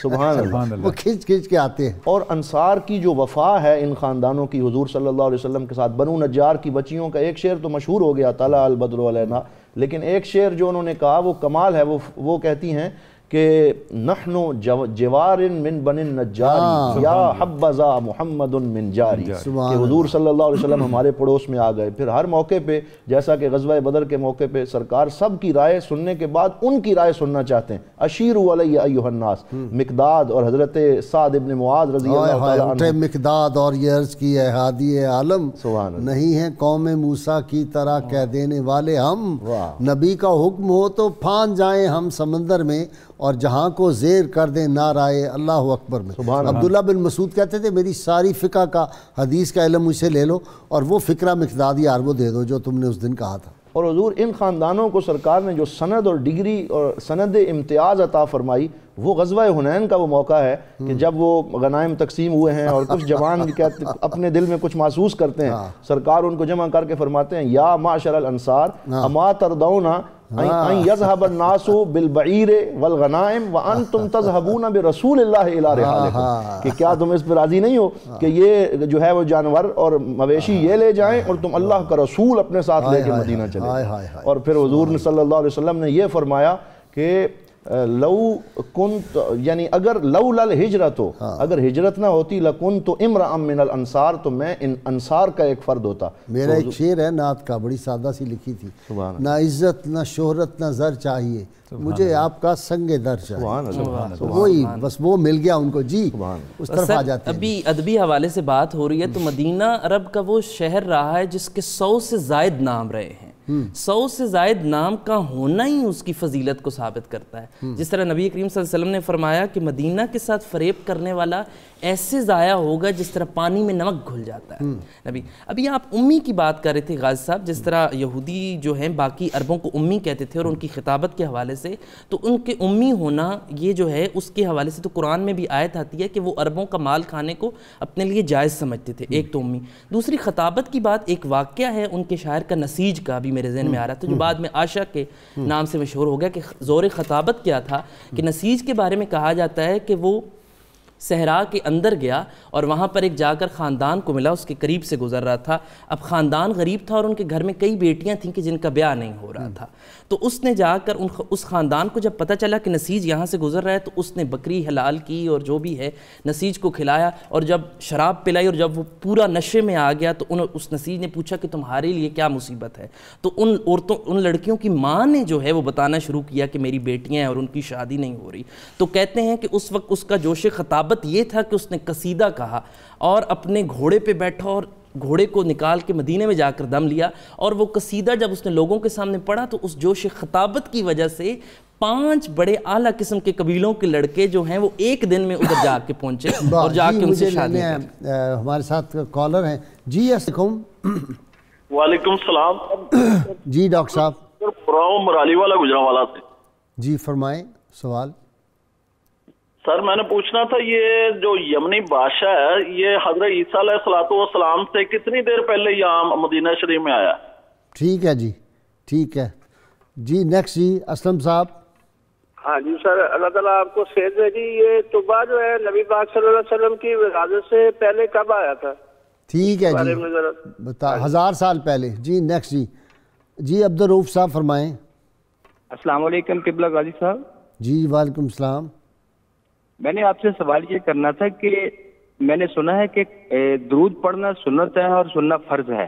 سبحان اللہ، وہ کھنچ کے آتے ہیں۔ اور انصار کی جو وفا ہے ان خاندانوں کی حضور صلی اللہ علیہ وسلم کے ساتھ، بنو نجار کی بچیوں کا ایک شعر تو مشہور ہو گیا، طلع البدر علینا، لیکن ایک شعر جو انہوں نے کہا وہ کمال ہے، وہ کہتی ہیں کہ نحن جوار من بن النجار یا حبذا محمد من جاری، کہ حضور صلی اللہ علیہ وسلم ہمارے پڑوس میں آ گئے۔ پھر ہر موقع پہ جیسا کہ غزوہ بدر کے موقع پہ سرکار سب کی رائے سننے کے بعد ان کی رائے سننا چاہتے ہیں۔ اشیروا علی ایھا الناس، مقداد اور حضرت سعد ابن معاذ رضی اللہ تعالیٰ عنہ، مقداد اور یہ عرض کی ہے ہادی عالم نہیں ہے قوم موسیٰ کی طرح کہہ دینے والے ہم، نبی کا حکم ہو تو پھان جائیں ہم سمندر میں اور جہاں کو زیر کر دیں نعرائے اللہ اکبر میں۔ عبداللہ بن مسعود کہتے تھے میری ساری فقہ کا حدیث کا علم مجھ سے لے لو اور وہ فقرہ مقداد یار وہ دے دو جو تم نے اس دن کہا تھا۔ اور حضور ان خاندانوں کو سرکار نے جو سند اور ڈگری اور سند امتیاز عطا فرمائی، وہ غزوہ حنین کا وہ موقع ہے کہ جب وہ غنائم تقسیم ہوئے ہیں اور کچھ جوان اپنے دل میں کچھ محسوس کرتے ہیں، سرکار ان کو جمع کر کے فرماتے ہیں یا معشر الانصار اما ترضون ان یذهب الناس بالبعیر والغنائم وانتم تذهبون برسول اللہ الی رحالکم، کہ کیا تم اس پر راضی نہیں ہو کہ یہ جو ہے وہ جانور اور مویشی یہ لے جائیں اور تم اللہ کا رسول اپنے ساتھ لے کے مدینہ چلے۔ اور پھر حضور صلی اللہ علیہ وسلم نے یہ فرمایا کہ لو کنت، یعنی اگر لولا الہجرت، اگر ہجرت نہ ہوتی لکنت امرأ من الانصار، تو میں ان انصار کا ایک فرد ہوتا۔ میرا ایک شعر ہے نعت کا، بڑی سادہ سی لکھی تھی، نہ عزت نہ شہرت نہ زر چاہیے مجھے آپ کا سنگ در چاہیے، وہی بس وہ مل گیا ان کو، جی اس طرف آ جاتے ہیں۔ ابھی ادبی حوالے سے بات ہو رہی ہے تو مدینہ عرب کا وہ شہر رہا ہے جس کے 100 سے زائد نام رہے ہیں، 100 سے زائد نام کا ہونا ہی اس کی فضیلت کو ثابت کرتا ہے۔ جس طرح نبی کریم صلی اللہ علیہ وسلم نے فرمایا کہ مدینہ کے ساتھ فریب کرنے والا ایسے ضائع ہوگا جس طرح پانی میں نمک گھل جاتا ہے۔ نبی ابھی آپ امی کی بات کر رہے تھے غازی صاحب، جس طرح یہودی جو ہیں باقی عربوں کو امی کہتے تھے اور ان کی خطابت کے حوالے سے، تو ان کے امی ہونا یہ جو ہے اس کے حوالے سے تو قرآن میں بھی آیت آتی ہے کہ وہ عربوں کا مال کھانے کو اپنے لیے جائز سمجھتے تھے، ایک تو امی۔ دوسری خطابت کی بات، ایک واقعہ ہے ان کے شاعر کا نسیج کا، بھی میرے ذہن میں آ رہا تھا، جو بعد میں عائشہ کے نام سے مشہور ہو گیا، کہ زور خطابت کیا تھا کہ نسیج کے بارے میں کہا جاتا ہے کہ وہ صحرا کے اندر گیا اور وہاں پر ایک جا کر خاندان کو ملا، اس کے قریب سے گزر رہا تھا۔ اب خاندان غریب تھا اور ان کے گھر میں کئی بیٹیاں تھیں کہ جن کا بیاہ نہیں ہو رہا تھا، تو اس نے جا کر اس خاندان کو جب پتہ چلا کہ نسیج یہاں سے گزر رہا ہے تو اس نے بکری حلال کی اور جو بھی ہے نسیج کو کھلایا، اور جب شراب پلائی اور جب وہ پورا نشے میں آ گیا تو اس نسیج نے پوچھا کہ تمہارے لیے کیا مصیبت ہے، تو ان لڑکیوں کی ماں نے جو ہے وہ بتانا شروع کیا کہ میری بیٹیاں ہیں اور ان کی شادی نہیں ہو رہی۔ تو کہتے ہیں کہ اس وقت اس کا جوش خطابت یہ تھا کہ اس نے قصیدہ کہا اور اپنے گھوڑے پہ بیٹھا اور گھوڑے کو نکال کے مدینے میں جا کر دم لیا، اور وہ قصیدہ جب اس نے لوگوں کے سامنے پڑھا تو اس جوش خطابت کی وجہ سے 5 بڑے اعلیٰ قسم کے قبیلوں کے لڑکے جو ہیں وہ ایک دن میں ادھر جا کے پہنچے اور جا کے ان سے شادی کی۔ ہمارے ساتھ کالر ہیں جی، السلام علیکم۔ وعلیکم السلام جی ڈاکٹر صاحب، مرالی والا گجرانوالہ سے جی فرمائیں سوال۔ سر میں نے پوچھنا تھا، یہ جو یمنی بادشاہ ہے یہ حضرت عیسیٰ علیہ السلام سے کتنی دیر پہلے یہاں مدینہ شریف میں آیا؟ ٹھیک ہے جی، ٹھیک ہے جی، نیکسٹ جی اسلم صاحب۔ ہاں جی سر، اللہ تعالیٰ آپ کو صحت دے جی۔ یہ طبع جو ہے نبی پاک صلی اللہ علیہ وسلم کی ولادت سے پہلے کب آیا تھا؟ ٹھیک ہے جی، بتا 1000 سال پہلے۔ جی نیکسٹ جی، جی عبدالرؤف صاحب فرمائیں۔ السلام علیکم قبلہ غازی صاحب۔ جی وعلیکم السلام۔ میں نے آپ سے سوال یہ کرنا تھا کہ میں نے سنا ہے کہ درود پڑھنا سنت ہے اور سننا فرض ہے۔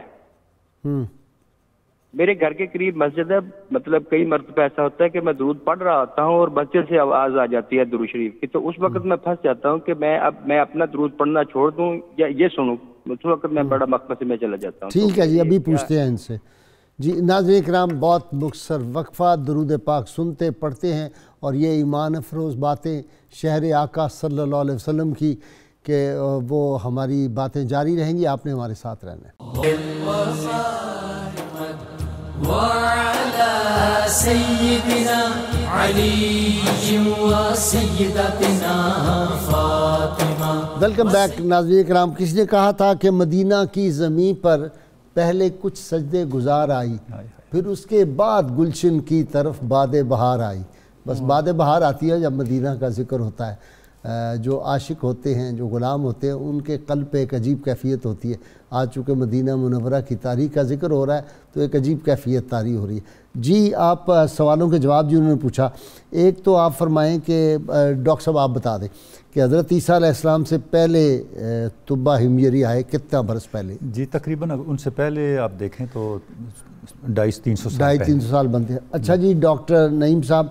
میرے گھر کے قریب مسجد ہے، مطلب کئی مرتبہ ایسا ہوتا ہے کہ میں درود پڑھ رہا ہوتا ہوں اور مسجد سے آواز آ جاتی ہے درود شریف کی، تو اس وقت میں پھنس جاتا ہوں کہ میں اپنا درود پڑھنا چھوڑ دوں یا یہ سنوں، اس وقت میں بڑا مقصد میں چلا جاتا ہوں۔ ٹھیک ہے جی، ابھی پوچھتے ہیں ان سے۔ جی ناظرین کرام، بہت مختصر وقفہ درود پاک سنتے پڑھتے ہیں، اور یہ ایمان افروز باتیں شہر آقا صلی اللہ علیہ وسلم کی کہ وہ ہماری باتیں جاری رہیں گی، آپ نے ہمارے ساتھ رہنا ہے۔ وعلى سيدنا علي وسيدتنا فاطمہ. ویلکم بیک ناظرین کرام. کسی نے کہا تھا کہ مدینہ کی زمین پر پہلے کچھ سجدے گزار آئی، پھر اس کے بعد گلشن کی طرف باد بہار آئی. بس باد بہار آتی ہے جب مدینہ کا ذکر ہوتا ہے. جو عاشق ہوتے ہیں، جو غلام ہوتے ہیں، ان کے قلب پہ ایک عجیب کیفیت ہوتی ہے. آج چونکہ مدینہ منورہ کی تاریخ کا ذکر ہو رہا ہے تو ایک عجیب کیفیت طاری ہو رہی ہے. جی آپ سوالوں کے جواب جو انہوں نے پوچھا، ایک تو آپ فرمائیں کہ ڈاکٹر صاحب آپ بتا دیں کہ حضرت عیسیٰ علیہ السلام سے پہلے طبہ ہمجری آئے کتنا برس پہلے؟ جی تقریباً ان سے پہلے آپ دیکھیں تو 250-300 سال بنتے ہیں. اچھا جی ڈاکٹر نعیم صاحب،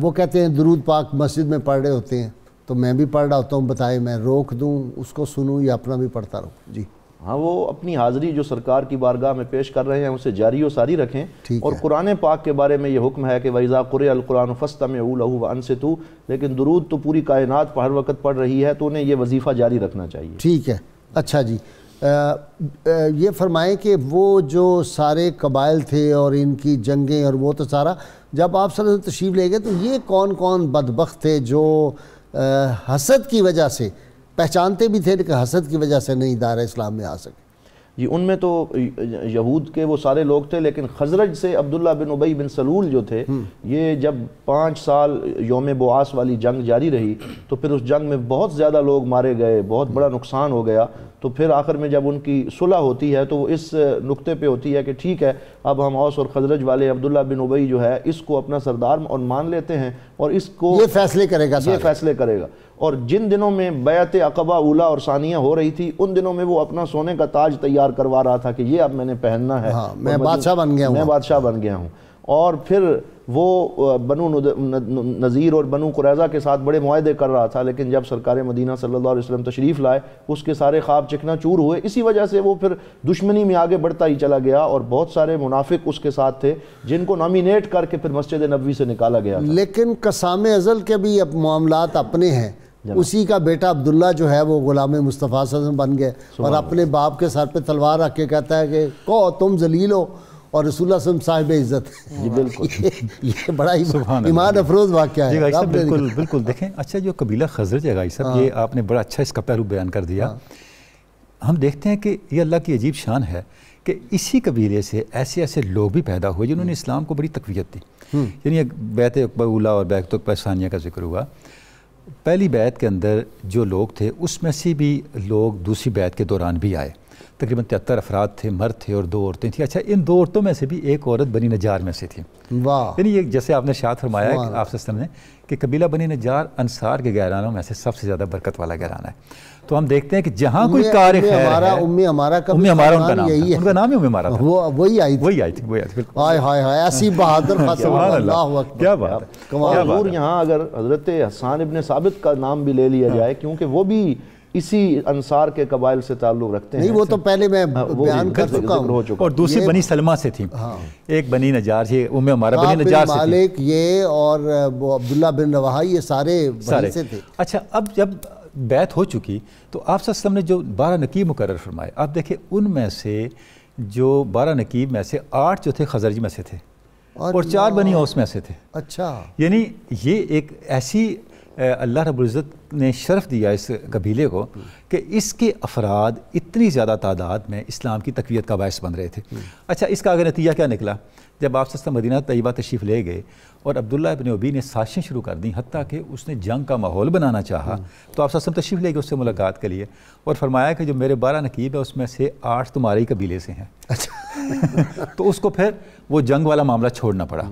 وہ کہتے ہیں درود پاک مسجد میں پڑھ رہے ہوتے ہیں تو میں بھی پڑھ رہا ہوتا ہوں، بتائیں میں روک دوں اس کو سنوں یا اپنا بھی پڑھتا رہوں؟ جی ہاں، وہ اپنی حاضری جو سرکار کی بارگاہ میں پیش کر رہے ہیں اسے جاری و ساری رکھیں. اور قرآن پاک کے بارے میں یہ حکم ہے کہ وَإِذَا قُرِئَ الْقُرْآنُ فَاسْتَمِعُوا لَهُ وَأَنصِتُوا، لیکن درود تو پوری کائنات ہر وقت پڑھ رہی ہے تو انہیں یہ وظیفہ جاری رکھنا چاہیے. ٹھیک ہے. اچھا جی یہ فرمائیں کہ وہ جو سارے قبائل تھے اور ان کی جنگیں اور وہ تو سارا، جب آپ صلی اللہ علیہ وسلم تشریف لے گئے تو یہ کون کون بدبخت تھے جو حسد کی وجہ سے پہچانتے بھی تھے لیکن حسد کی وجہ سے نہیں دائرہ اسلام میں آ سکے؟ جی ان میں تو یہود کے وہ سارے لوگ تھے، لیکن خزرج سے عبداللہ بن ابی بن سلول جو تھے، یہ جب 5 سال یوم بعاث والی جنگ جاری رہی تو پھر اس جنگ میں بہت زیادہ لوگ مارے گئے، بہت بڑا نقصان ہو گیا. تو پھر آخر میں جب ان کی صلح ہوتی ہے تو وہ اس نقطے پہ ہوتی ہے کہ ٹھیک ہے اب ہم اوس اور خزرج والے عبداللہ بن ابی جو ہے اس کو اپنا سردار اور مان لیتے ہیں اور اس کو یہ فیصلے کرے گا. اور جن دنوں میں بیعت عقبہ اولیٰ اور ثانیہ ہو رہی تھی ان دنوں میں وہ اپنا سونے کا تاج تیار کروا رہا تھا کہ یہ اب میں نے پہننا ہے، میں بادشاہ بن گیا ہوں. اور پھر وہ بنو نذیر اور بنو قریظہ کے ساتھ بڑے معاہدے کر رہا تھا، لیکن جب سرکار مدینہ صلی اللہ علیہ وسلم تشریف لائے اس کے سارے خواب چکنا چور ہوئے. اسی وجہ سے وہ پھر دشمنی میں آگے بڑھتا ہی چلا گیا اور بہت سارے منافق اس کے ساتھ تھے جن کو نامینیٹ کر کے پھر مسجد نبوی سے نکالا گیا تھا. لیکن قسام ازل کے بھی اب معاملات اپنے ہیں. اسی کا بیٹا عبداللہ جو ہے وہ غلام مصطفیٰ صلی اللہ علیہ وسلم بن گئے اور اپنے باپ کے سر پہ تلوار رکھ کے کہتا ہے کہ کہو تم ذلیل ہو اور رسول اللہ صلی اللہ علیہ وسلم صاحب عزت. جی بالکل یہ بڑا ایمان افروز واقعہ ہے. بالکل دیکھیں. اچھا جو قبیلہ خزرج ہے غازی صاحب، یہ آپ نے بڑا اچھا اس کا پہلو بیان کر دیا. ہم دیکھتے ہیں کہ یہ اللہ کی عجیب شان ہے کہ اسی قبیلے سے ایسے ایسے لوگ بھی پیدا ہوئے جنہوں نے اسلام کو بڑی تقویت دی. یعنی بیعت عقبہ اولیٰ اور بیعت عقبہ ثانیہ کا ذکر ہوا. پہلی بیعت کے اندر جو لوگ تھے اس میں سے بھی لوگ دوسری بیعت کے دوران بھی آئے. تقریباً 73 افراد تھے، مرد تھے اور 2 عورتیں تھیں. اچھا ان 2 عورتوں میں سے بھی ایک عورت بنی نجار میں سے تھی. یعنی یہ جیسے آپ نے ارشاد فرمایا آپ صلی اللہ علیہ وسلم نے کہ قبیلہ بنی نجار انصار کے گھرانوں میں سے سب سے زیادہ برکت والا گھرانہ ہے. تو ہم دیکھتے ہیں کہ جہاں کوئی کار خیر ہے، امی ہمارا ان کا نام ہے، ان کا نام ہی امی ہمارا تھا. وہی آئی تھی. ہائے ہائے ہائے ایسی بہادر خاتون. اللہ اکبر کیا بات ہے. اور یہاں اگر حضرت حسان ابن ثابت کا نام بھی لے لیا جائے کیونکہ وہ بھی اسی انصار کے قبائل سے تعلق رکھتے ہیں. نہیں وہ تو پہلے میں بیان کر چکا ہوں. اور دوسری بنی سلمہ سے تھی. ایک بنی نجار تھی، ام عمارہ بنی نجار سے تھی. مالک یہ اور وہ عبداللہ بن رواحہ یہ سارے بنی سے تھے. اچھا اب جب بیعت ہو چکی تو آپ صلی اللہ علیہ وسلم نے جو 12 نقیب مقرر فرمائے، آپ دیکھیں ان میں سے جو 12 نقیب میں سے 8 جو تھے خزرج میں سے تھے اور 4 بنی اوس میں سے تھے. اچھا یعنی یہ ایک ایسی اللہ رب العزت نے شرف دیا اس قبیلے کو کہ اس کے افراد اتنی زیادہ تعداد میں اسلام کی تقویت کا باعث بن رہے تھے. اچھا اس کا آگے نتیجہ کیا نکلا؟ جب آپ صلی اللہ علیہ وسلم مدینہ طیبہ تشریف لے گئے اور عبداللہ ابن ابی نے سازشیں شروع کر دیں، حتیٰ کہ اس نے جنگ کا ماحول بنانا چاہا. تو آپ صلی اللہ علیہ وسلم تشریف لے گئے اس سے ملاقات کے لیے اور فرمایا کہ جو میرے 12 نقیب ہیں اس میں سے 8 تمہارے ہی قبیلے سے ہیں. تو اس کو پھر وہ جنگ والا معاملہ چھوڑنا پڑا.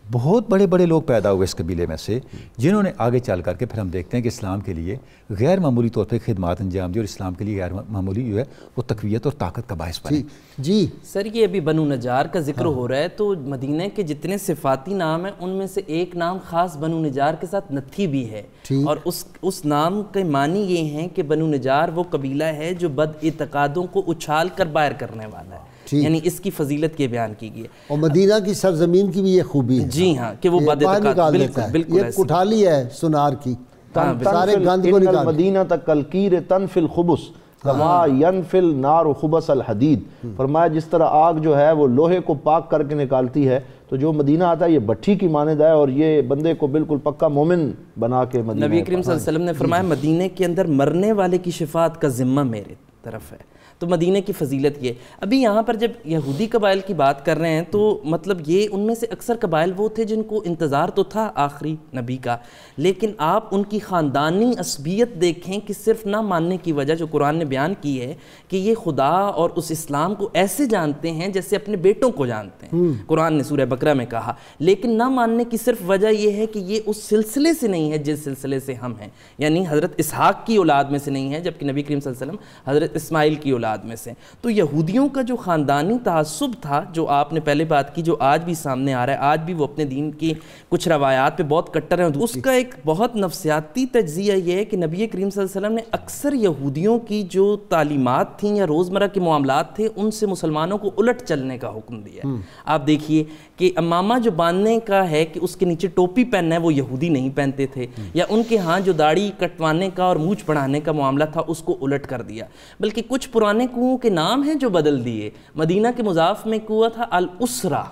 بہت بڑے بڑے لوگ پیدا ہوئے اس قبیلے میں سے جنہوں نے آگے چل کر کے پھر ہم دیکھتے ہیں کہ اسلام کے لیے غیر معمولی طور پہ خدمات انجام دی اور اسلام کے لیے غیر معمولی جو ہے وہ تقویت اور طاقت کا باعث بنے. جی سر یہ ابھی بنو نجار کا ذکر ہو رہا ہے تو مدینہ کے جتنے صفاتی نام ہیں ان میں سے ایک نام خاص بنو نجار کے ساتھ نتھی بھی ہے اور اس نام کے معنی یہ ہیں کہ بنو نجار وہ قبیلہ ہے جو بد اعتقادوں کو اچھال کر باہر کرنے والا ہے. یعنی اس کی فضیلت کے بیان کی گئی ہے. اور مدینہ کی سرزمین کی بھی یہ خوبی ہے. جی ہاں کہ وہ بد اعتقاد بالکل یہ کٹھالی ہے سنار کی، سارے گند کو نکال. مدینہ تک کلکیر تنفی الخبث، کما ینفل نار خبث الحدید، فرمایا جس طرح آگ جو ہے وہ لوہے کو پاک کر کے نکالتی ہے، تو جو مدینہ آتا ہے یہ بھٹی کی مانند ہے، اور یہ بندے کو بالکل پکا مومن بنا کے مدینہ. نبی کریم صلی اللہ علیہ وسلم نے فرمایا مدینے کے اندر مرنے والے کی شفاعت کا ذمہ میرے طرف ہے. تو مدینہ کی فضیلت یہ. ابھی یہاں پر جب یہودی قبائل کی بات کر رہے ہیں تو مطلب یہ ان میں سے اکثر قبائل وہ تھے جن کو انتظار تو تھا آخری نبی کا، لیکن آپ ان کی خاندانی عصبیت دیکھیں کہ صرف نہ ماننے کی وجہ جو قرآن نے بیان کی ہے کہ یہ خدا اور اس اسلام کو ایسے جانتے ہیں جیسے اپنے بیٹوں کو جانتے ہیں، قرآن نے سورہ بقرہ میں کہا، لیکن نہ ماننے کی صرف وجہ یہ ہے کہ یہ اس سلسلے سے نہیں ہے جس سلسلے سے ہم ہیں، یعنی حضرت اسحاق کی اولاد میں سے نہیں ہے، جبکہ نبی کریم صلی اللہ علیہ وسلم حضرت اسماعیل کی اولاد میں سے. تو یہودیوں کا جو خاندانی تعصب تھا، جو آپ نے پہلے بات کی، جو آج بھی سامنے آ رہا ہے، آج بھی وہ اپنے دین کی کچھ روایات پہ بہت کٹر ہیں، اس کا ایک بہت نفسیاتی تجزیہ یہ ہے کہ نبی کریم صلی اللہ علیہ وسلم نے اکثر یہودیوں کی جو تعلیمات تھیں یا روزمرہ کے معاملات تھے ان سے مسلمانوں کو الٹ چلنے کا حکم دیا ہے. آپ دیکھیے کہ امامہ جو باندھنے کا ہے کہ اس کے نیچے ٹوپی پہننا ہے وہ یہودی نہیں پہنتے تھے، یا ان کے ہاں جو داڑھی کٹوانے کا اور مونچھ بڑھانے کا معاملہ تھا اس کو الٹ کر دیا. بلکہ کچھ پرانے کنووں کے نام ہیں جو بدل دیے. مدینہ کے مضاف میں کنواں تھا الاسرا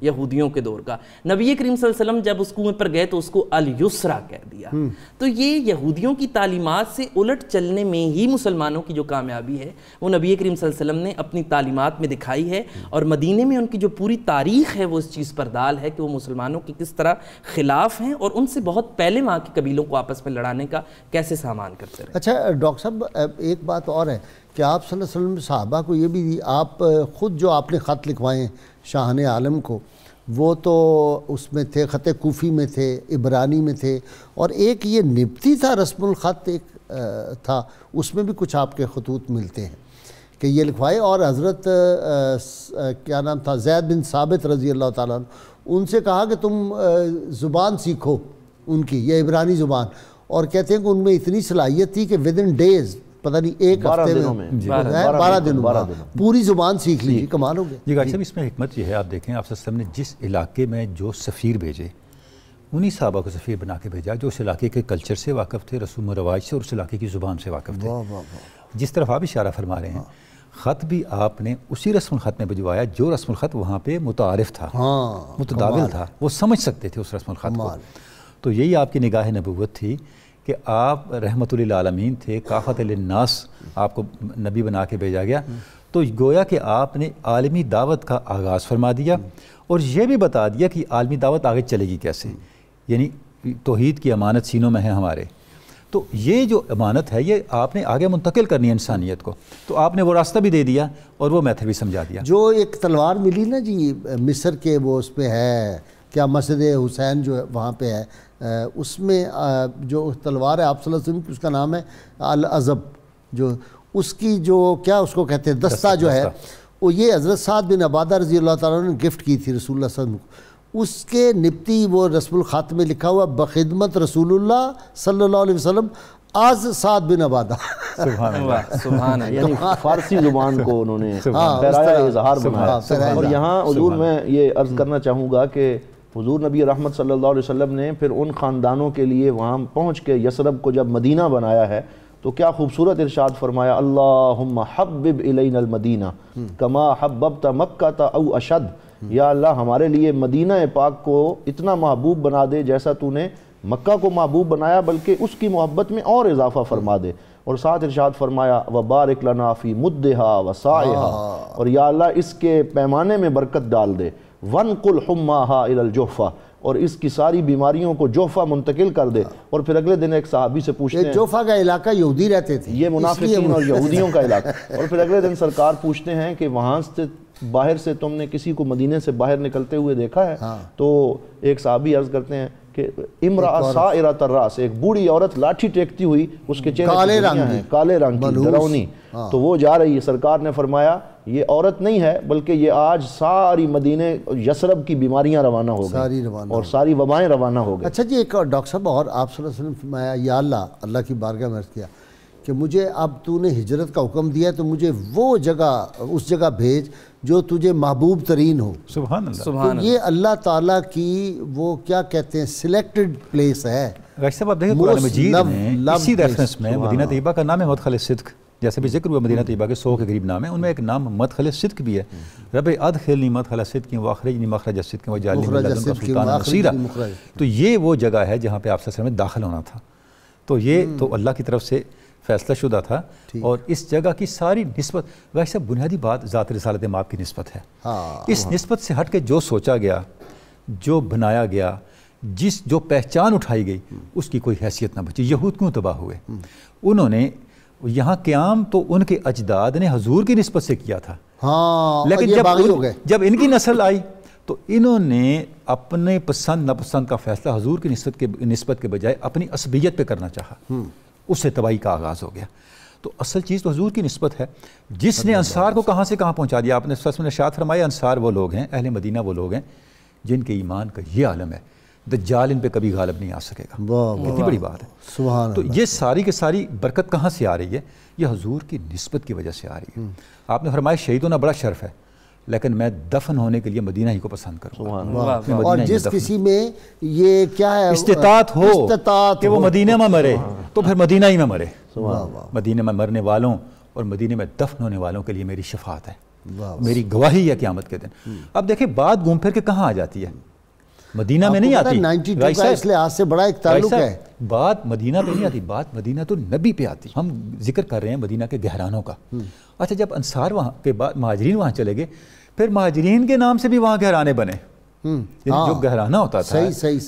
یہودیوں کے دور کا، نبی کریم صلی اللہ علیہ وسلم جب اس کنویں پر گئے تو اس کو الیسرا کہہ دیا. تو یہ یہودیوں کی تعلیمات سے الٹ چلنے میں ہی مسلمانوں کی جو کامیابی ہے وہ نبی کریم صلی اللہ علیہ وسلم نے اپنی تعلیمات میں دکھائی ہے، اور مدینے میں ان کی جو پوری تاریخ ہے وہ اس چیز پر دال ہے کہ وہ مسلمانوں کی کس طرح خلاف ہیں اور ان سے بہت پہلے وہاں کے قبیلوں کو آپس میں لڑانے کا کیسے سامان کرتے رہے. اچھا ڈاکٹر صاحب ایک بات اور ہے کہ آپ صلی اللہ علیہ وسلم صحابہ کو یہ بھی، آپ خود جو آپ نے خط لکھوائے شاہن عالم کو، وہ تو اس میں تھے، خط کوفی میں تھے، عبرانی میں تھے، اور ایک یہ نبتی تھا رسم الخط ایک تھا، اس میں بھی کچھ آپ کے خطوط ملتے ہیں کہ یہ لکھوائے. اور حضرت کیا نام تھا زید بن ثابت رضی اللہ تعالیٰ عنہ، ان سے کہا کہ تم زبان سیکھو ان کی، یہ عبرانی زبان، اور کہتے ہیں کہ ان میں اتنی صلاحیت تھی کہ ود ان ڈیز، پتہ نہیں ایک ہفتے میں 12 دنوں میں پوری زبان سیکھ لی. کمال ہو گیا. جی ڈاکٹر صاحب اس میں حکمت یہ ہے، آپ دیکھیں آپ صلی اللہ علیہ وسلم نے جس علاقے میں جو سفیر بھیجے انہی صحابہ کو سفیر بنا کے بھیجا جو اس علاقے کے کلچر سے واقف تھے، رسوم و رواج سے، اور اس علاقے کی زبان سے واقف تھے. جس طرف آپ اشارہ فرما رہے ہیں، خط بھی آپ نے اسی رسم الخط میں بھجوایا جو رسم الخط وہاں پہ متعارف تھا، متداول تھا، وہ سمجھ سکتے تھے اس رسم الخط کو. تو یہی آپ کی نگاہ نبوت تھی کہ آپ رحمت للعالمین تھے، کافۃ للناس، آپ کو نبی بنا کے بھیجا گیا. تو گویا کہ آپ نے عالمی دعوت کا آغاز فرما دیا اور یہ بھی بتا دیا کہ عالمی دعوت آگے چلے گی کیسے، یعنی توحید کی امانت سینوں میں ہے ہمارے. تو یہ جو امانت ہے یہ آپ نے آگے منتقل کرنی ہے انسانیت کو، تو آپ نے وہ راستہ بھی دے دیا اور وہ میتھڈ بھی سمجھا دیا. جو ایک تلوار ملی نا جی مصر کے، وہ اس پہ ہے کیا مسجد حسین جو وہاں پہ ہے، اس میں جو تلوار ہے آپ صلی اللہ علیہ وسلم کی، اس کا نام ہے العزب، جو اس کی جو کیا اس کو کہتے ہیں دستہ جو ہے، وہ یہ حضرت سعد بن عبادہ رضی اللہ تعالیٰ نے گفٹ کی تھی رسول اللہ صلی اللہ علیہ وسلم کو. اس کے نبتی وہ رسم الخط میں لکھا ہوا بخدمت رسول اللہ صلی اللہ علیہ وسلم آز سعد بن عبادہ. سبحان اللہ، سبحان اللہ، یعنی فارسی زبان کو انہوں نے پیرایا اظہار بنایا. اور یہاں حضور میں یہ عرض کرنا چاہوں گا کہ حضور نبی رحمت صلی اللہ علیہ وسلم نے پھر ان خاندانوں کے لیے وہاں پہنچ کے یثرب کو جب مدینہ بنایا ہے تو کیا خوبصورت ارشاد فرمایا، اللہم حبب الینا المدینہ کما حببت مکہ او اشد. یا اللہ ہمارے لیے مدینہ پاک کو اتنا محبوب بنا دے جیسا تو نے مکہ کو محبوب بنایا، بلکہ اس کی محبت میں اور اضافہ فرما دے. اور ساتھ ارشاد فرمایا وبارک لنا فی مدھا وسائہا، اور یا اللہ اس کے پیمانے میں برکت ڈال دے. وَنْقُلْ حُمَّاهَا إِلَى الْجُحْفَةِ، اور اس کی ساری بیماریوں کو جوفہ منتقل کر دے. اور پھر اگلے دن ایک صحابی سے پوچھتے ہیں، جوفہ کا علاقہ یہودی رہتے تھے، یہ منافقین اور یہودیوں کا علاقہ. اور پھر اگلے دن سرکار پوچھتے ہیں کہ وہاں سے باہر سے تم نے کسی کو مدینے سے باہر نکلتے ہوئے دیکھا ہے؟ تو ایک صحابی عرض کرتے ہیں کہ امرأة سائرۃ الراس، ایک بوڑھی عورت لاٹھی ٹیکتی ہوئی، اس کے چہرے کالے رنگ کی ڈراؤنی، تو وہ جا رہی ہے. سرکار نے فرمایا یہ عورت نہیں ہے بلکہ یہ آج ساری مدینے یثرب کی بیماریاں روانہ ہو گئی اور ساری وبائیں روانہ ہو گئی. اچھا جی ایک ڈاکٹر صاحب اور آپ صلی اللہ علیہ وسلم فرمایا یا اللہ کی بارگاہ میں عرض کیا کہ مجھے اب تو نے ہجرت کا حکم دیا ہے تو مجھے وہ جگہ اس جگہ بھیج جو تجھے محبوب ترین ہو. سبحان اللہ. تو یہ اللہ تعالیٰ کی وہ کیا کہتے ہیں سلیکٹڈ پلیس ہے. غاشی صاحب آپ دیکھیں قرآن مجید میں اسی ریفرنس میں مدینہ طیبہ کا نام ہے مدخل صدق، جیسے بھی ذکر ہوا مدینہ طیبہ کے 100 کے قریب نام ہے، ان میں ایک نام مدخل صدق بھی ہے، رب ادخلنی مدخل صدق واخرجنی مخرج صدق وجعلنی من لدنک سلطانا نصیرا. تو یہ وہ جگہ ہے جہاں پہ آپ صلی اللہ علیہ وسلم داخل ہونا تھا. تو یہ تو اللہ کی طرف سے فیصلہ شدہ تھا، اور اس جگہ کی ساری نسبت ویسے بنیادی بات ذات رسالت مآب کی نسبت ہے. اس نسبت سے ہٹ کے جو سوچا گیا، جو بنایا گیا، جو پہچان اٹھائی گئی، اس کی کوئی حیثیت نہ بچی. یہود کیوں تباہ ہوئے؟ انہوں نے یہاں قیام تو ان کے اجداد نے حضور کی نسبت سے کیا تھا، لیکن جب ان کی نسل آئی تو انہوں نے اپنے پسند ناپسند کا فیصلہ حضور کی نسبت کے بجائے اپنی عصبیت پہ کرنا چاہا. اس سے تباہی کا آغاز ہو گیا. تو اصل چیز تو حضور کی نسبت ہے جس نے انصار کو کہاں سے کہاں پہنچا دیا. آپ نے ارشاد فرمایا انصار وہ لوگ ہیں، اہل مدینہ وہ لوگ ہیں جن کے ایمان کا یہ عالم ہے، دجال ان پہ کبھی غالب نہیں آ سکے گا. کتنی بڑی بات ہے. تو یہ ساری کی ساری برکت کہاں سے آ رہی ہے؟ یہ حضور کی نسبت کی وجہ سے آ رہی ہے. آپ نے فرمایا شہید ہونا بڑا شرف ہے، لیکن میں دفن ہونے کے لیے مدینہ ہی کو پسند کروں گا. اور جس کسی میں یہ کیا ہے استطاعت ہو کہ وہ مدینہ میں مرے تو پھر مدینہ ہی میں مرے. مدینہ میں مرنے والوں اور مدینہ میں دفن ہونے والوں کے لیے میری شفاعت ہے، میری گواہی ہے قیامت کے دن. اب دیکھیں بات گھوم پھر کے کہاں آ جاتی ہے؟ مدینہ میں نہیں آتی. 92 کا اس لحاظ سے بڑا ایک تعلق ہے. بات مدینہ پہ نہیں آتی، بات مدینہ تو نبی پہ آتی. ہم ذکر کر رہے ہیں مدینہ کے گہرانوں کا. اچھا جب انصار وہاں کے بعد مہاجرین وہاں چلے گئے، پھر مہاجرین کے نام سے بھی وہاں گہرانے بنے. جو گہرانہ ہوتا تھا،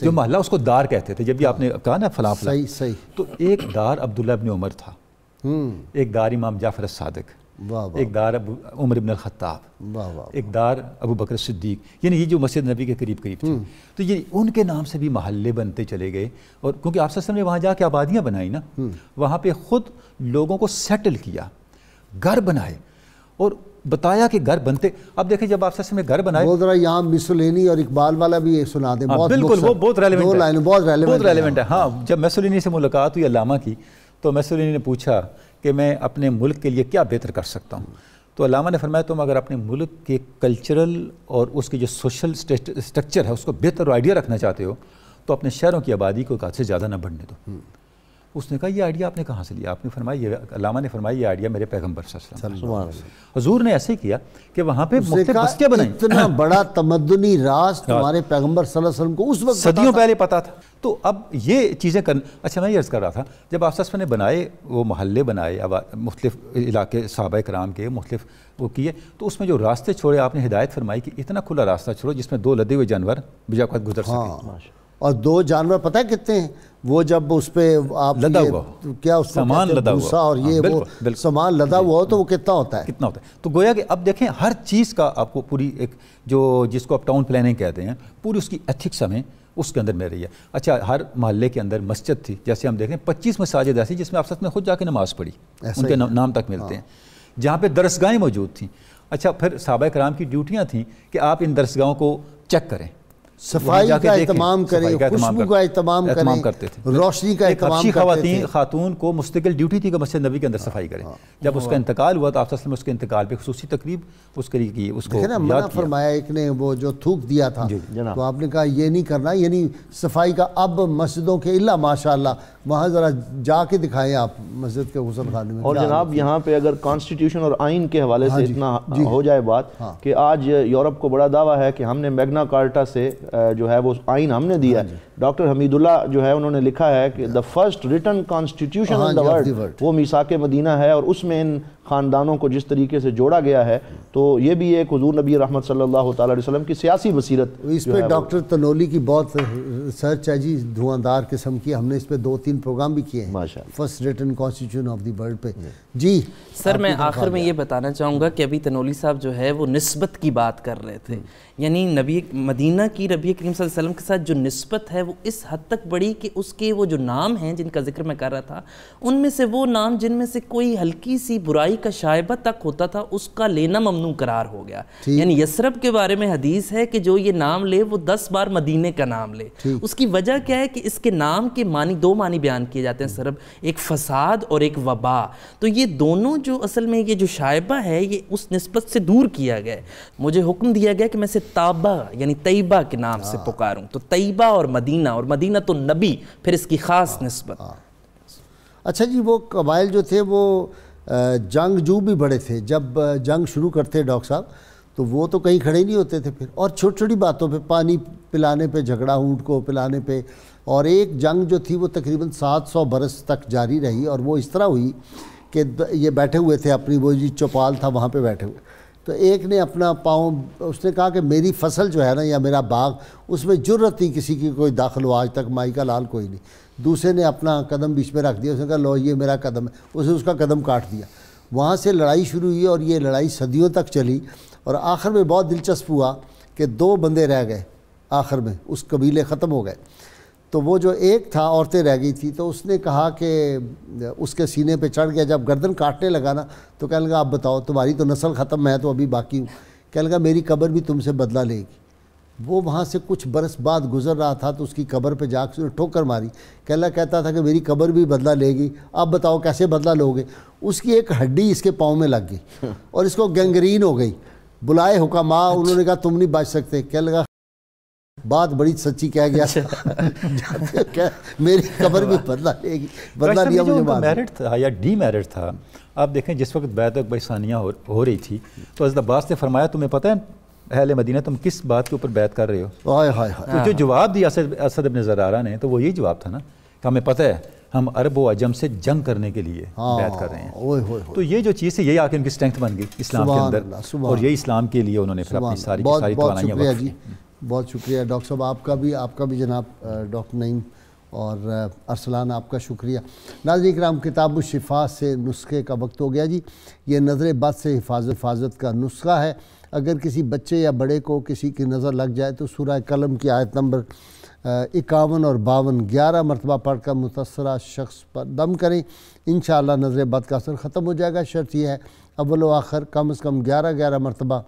جو محلہ، اس کو دار کہتے تھے. جب بھی آپ نے کہا نا فلاں فلاں، تو ایک دار عبداللہ ابن عمر تھا، ایک دار امام جعفر الصادق، ایک دار عمر ابن الخطاب، ایک دار ابو بکر صدیق، یعنی یہ جو مسجد نبی کے قریب قریب تھی. تو یہ ان کے نام سے بھی محلے بنتے چلے گئے. اور کیونکہ آپ صلی اللہ علیہ وسلم نے وہاں جا کے آبادیاں بنائی نا، وہاں پہ خود لوگوں کو سیٹل کیا، گھر بنائے اور بتایا کہ گھر بنتے. اب دیکھیں جب آپ صلی اللہ علیہ وسلم نے گھر بنائے، وہ ذرا یہاں مسولینی اور اقبال والا بھی سنا دیں. بالکل وہ بہت ریلیونٹ ہے. ہاں جب مسولینی سے ملاقات ہوئی علامہ کی، تو مسولینی نے پوچھا کہ میں اپنے ملک کے لیے کیا بہتر کر سکتا ہوں. تو علامہ نے فرمایا تم اگر اپنے ملک کے کلچرل اور اس کی جو سوشل سٹرکچر ہے اس کو بہتر آئیڈیا رکھنا چاہتے ہو تو اپنے شہروں کی آبادی کو حد سے زیادہ نہ بڑھنے دو. اس نے کہا یہ آئیڈیا آپ نے کہاں سے لیا؟ آپ نے فرمایا، علامہ نے فرمایا یہ آئیڈیا میرے پیغمبر صلی اللہ علیہ وسلم، حضور نے ایسے ہی کیا کہ وہاں پہ مختلف بستیاں بنائیں. اتنا بڑا تمدنی راز تمہارے پیغمبر صلی اللہ علیہ وسلم کو اس وقت صدیوں پہلے پتا تھا. تو اب یہ چیزیں اچھا میں یہ عرض کر رہا تھا، جب آپ صلی اللہ علیہ وسلم نے بنائے وہ محلے بنائے مختلف علاقے صحابہ کرام کے مختلف وہ کیے، تو اس میں جو راستے چھوڑے آپ نے ہدایت فرمائی کہ اتنا کھلا راستہ چھوڑو جس میں 2 لدے ہوئے جانور بجاوقت گزر سکیں. اور 2 جانور پتہ ہے کتنے ہیں؟ وہ جب اس پہ آپ لدا ہوا کیا اس سامان لدا ہوا اور یہ وہ سامان لدا ہوا ہو تو وہ کتنا ہوتا ہے؟ تو گویا کہ اب دیکھیں ہر چیز کا آپ کو پوری ایک جو جس کو آپ ٹاؤن پلاننگ کہتے ہیں، پوری اس کی ایتھکس ہمیں اس کے اندر مل رہی ہے. اچھا ہر محلے کے اندر مسجد تھی، جیسے ہم دیکھیں 25 مساجد ایسی جس میں آپ سچ میں خود جا کے نماز پڑھی، ان کے نام تک ملتے ہیں، جہاں پہ درسگاہیں موجود تھیں. اچھا پھر صحابہ کرام کی ڈیوٹیاں تھیں کہ آپ ان درسگاہوں کو چیک کریں، صفائی کا اہتمام کریں، خوشبو کا اہتمام کرتے تھے، روشنی کا اہتمام کرتے تھے. خاتون کو مستقل ڈیوٹی تھی کہ مسجد نبی کے اندر صفائی کریں. جب اس کا انتقال ہوا تو آپ صلی اللہ علیہ وسلم اس کے انتقال پہ خصوصی تقریب اس کے لیے کی، اس کو منع فرمایا. ایک نے وہ جو تھوک دیا تھا تو آپ نے کہا یہ نہیں کرنا، یعنی صفائی کا. اب مسجدوں کے الا ماشاءاللہ وہاں ذرا جا کے دکھائیں آپ مسجد کے غسل خانے میں. اور جناب یہاں پہ اگر کانسٹیٹیوشن اور آئین کے حوالے سے اتنا ہو جائے بات کہ آج یورپ کو بڑا دعویٰ ہے کہ ہم نے میگنا کارٹا سے جو ہے وہ آئین ہم نے دیا ہے. ڈاکٹر حمید اللہ جو ہے انہوں نے لکھا ہے کہ the first written constitution in the world وہ میثاق مدینہ ہے، اور اس میں ان خاندانوں کو جس طریقے سے جوڑا گیا ہے تو یہ بھی ایک حضور نبی رحمت صلی اللہ تعالی علیہ وسلم کی سیاسی بصیرت. اس پہ ڈاکٹر تنولی کی بہت ریسرچ ہے جی، دھواندار قسم کی. ہم نے اس پہ 2-3 پروگرام بھی کیے ہیں first return constitution of the world پہ. جی سر میں آخر میں یہ بتانا چاہوں گا کہ ابھی تنولی صاحب جو ہے وہ نسبت کی بات کر رہے تھے، یعنی نبی مدینہ کی نبی کریم صلی اللہ علیہ وسلم کے ساتھ جو نسبت ہے وہ اس حد تک بڑی کہ اس کے وہ جو نام ہیں جن کا ذکر میں کر رہا تھا، ان میں سے وہ نام جن میں سے کوئی ہلکی سی برائی کا شائبہ تک ہوتا تھا اس کا لینا ممنوع قرار ہو گیا. یعنی یثرب کے بارے میں حدیث ہے کہ جو یہ نام لے وہ 10 بار مدینے کا نام لے. اس کی وجہ کیا ہے کہ اس کے نام کے معنی 2 معنی بیان کیے جاتے ہیں سرب، ایک فساد اور ایک وبا. تو یہ دونوں جو اصل میں یہ جو شائبہ ہے یہ اس نسبت سے دور کیا گیا. مجھے حکم دیا گیا کہ میں اسے طابہ یعنی طیبہ کے نام سے پکاروں. تو طیبہ اور مدینہ تو نبی، پھر اس کی خاص نسبت. اچھا جی وہ قبائل جو تھے وہ جنگجو بھی بڑے تھے. جب جنگ شروع کرتے ڈاکٹر صاحب تو وہ تو کہیں کھڑے نہیں ہوتے تھے پھر, اور چھوٹی چھوٹی باتوں پہ, پانی پلانے پہ جھگڑا, اونٹ کو پلانے پہ. اور ایک جنگ جو تھی وہ تقریباً 700 برس تک جاری رہی, اور وہ اس طرح ہوئی کہ یہ بیٹھے ہوئے تھے اپنی, وہ جی چوپال تھا وہاں پہ بیٹھے ہوئے, تو ایک نے اپنا پاؤں, اس نے کہا کہ میری فصل جو ہے نا یا میرا باغ, اس میں جرت نہیں کسی کی کوئی داخل ہو آج تک, مائی کا لال کوئی نہیں. دوسرے نے اپنا قدم بیچ میں رکھ دیا, اس نے کہا لو یہ میرا قدم ہے, اسے اس کا قدم کاٹ دیا. وہاں سے لڑائی شروع ہوئی اور یہ لڑائی صدیوں تک چلی, اور آخر میں بہت دلچسپ ہوا کہ 2 بندے رہ گئے آخر میں, اس قبیلے ختم ہو گئے. تو وہ جو ایک تھا, عورتیں رہ گئی تھی, تو اس نے کہا کہ اس کے سینے پہ چڑھ گیا, جب گردن کاٹنے لگا نا تو کہنے لگا آپ بتاؤ تمہاری تو نسل ختم, میں تو ابھی باقی ہوں. کہنے لگا میری قبر بھی تم سے بدلہ لے گی. وہ وہاں سے کچھ برس بعد گزر رہا تھا تو اس کی قبر پہ جا کے ٹھوکر ماری. کہتا تھا کہ میری قبر بھی بدلہ لے گی, آپ بتاؤ کیسے بدلہ لوگے. اس کی ایک ہڈی اس کے پاؤں میں لگ گئی اور اس کو گینگرین ہو گئی. بلائے حکماء, انہوں نے کہا تم نہیں بچ سکتے. کہنے لگا بات بڑی سچی کہہ گیا, میری قبر بھی بدلہ لے گی, بدلہ لیا مجھے مار. میرٹ تھا یا ڈی میرٹ تھا, آپ دیکھیں جس وقت بیعت عقبہ ثانیہ ہو رہی تھی تو حضرت عباس نے فرمایا تمہیں پتہ ہے اہل مدینہ تم کس بات کے اوپر بیعت کر رہے ہو؟ ہائے ہائے ہائے. تو جو جواب دیا اسد ابن زرارہ نے تو وہ یہی جواب تھا نا کہ ہمیں پتہ ہے ہم عرب و عجم سے جنگ کرنے کے لیے بیعت کر رہے ہیں. تو یہ جو چیز ہے یہی آ کے ان کی اسٹرینتھ بن گئی اسلام کے اندر, اور یہی اسلام کے لیے انہوں نے پھر اپنی ساری توانائیاں وقف. جی بہت شکریہ ڈاکٹر صاحب, آپ کا بھی جناب ڈاکٹر نعیم اور ارسلان, آپ کا شکریہ. ناظرین کرام, کتاب الشفا سے نسخے کا وقت ہو گیا جی. یہ نظر بد سے حفاظت کا نسخہ ہے. اگر کسی بچے یا بڑے کو کسی کی نظر لگ جائے تو سورہ قلم کی آیت نمبر 51 اور 52 11 مرتبہ پڑھ کر متاثرہ شخص پر دم کریں, انشاءاللہ نظر بد کا اثر ختم ہو جائے گا. شرط یہ ہے اول و آخر کم از کم 11 مرتبہ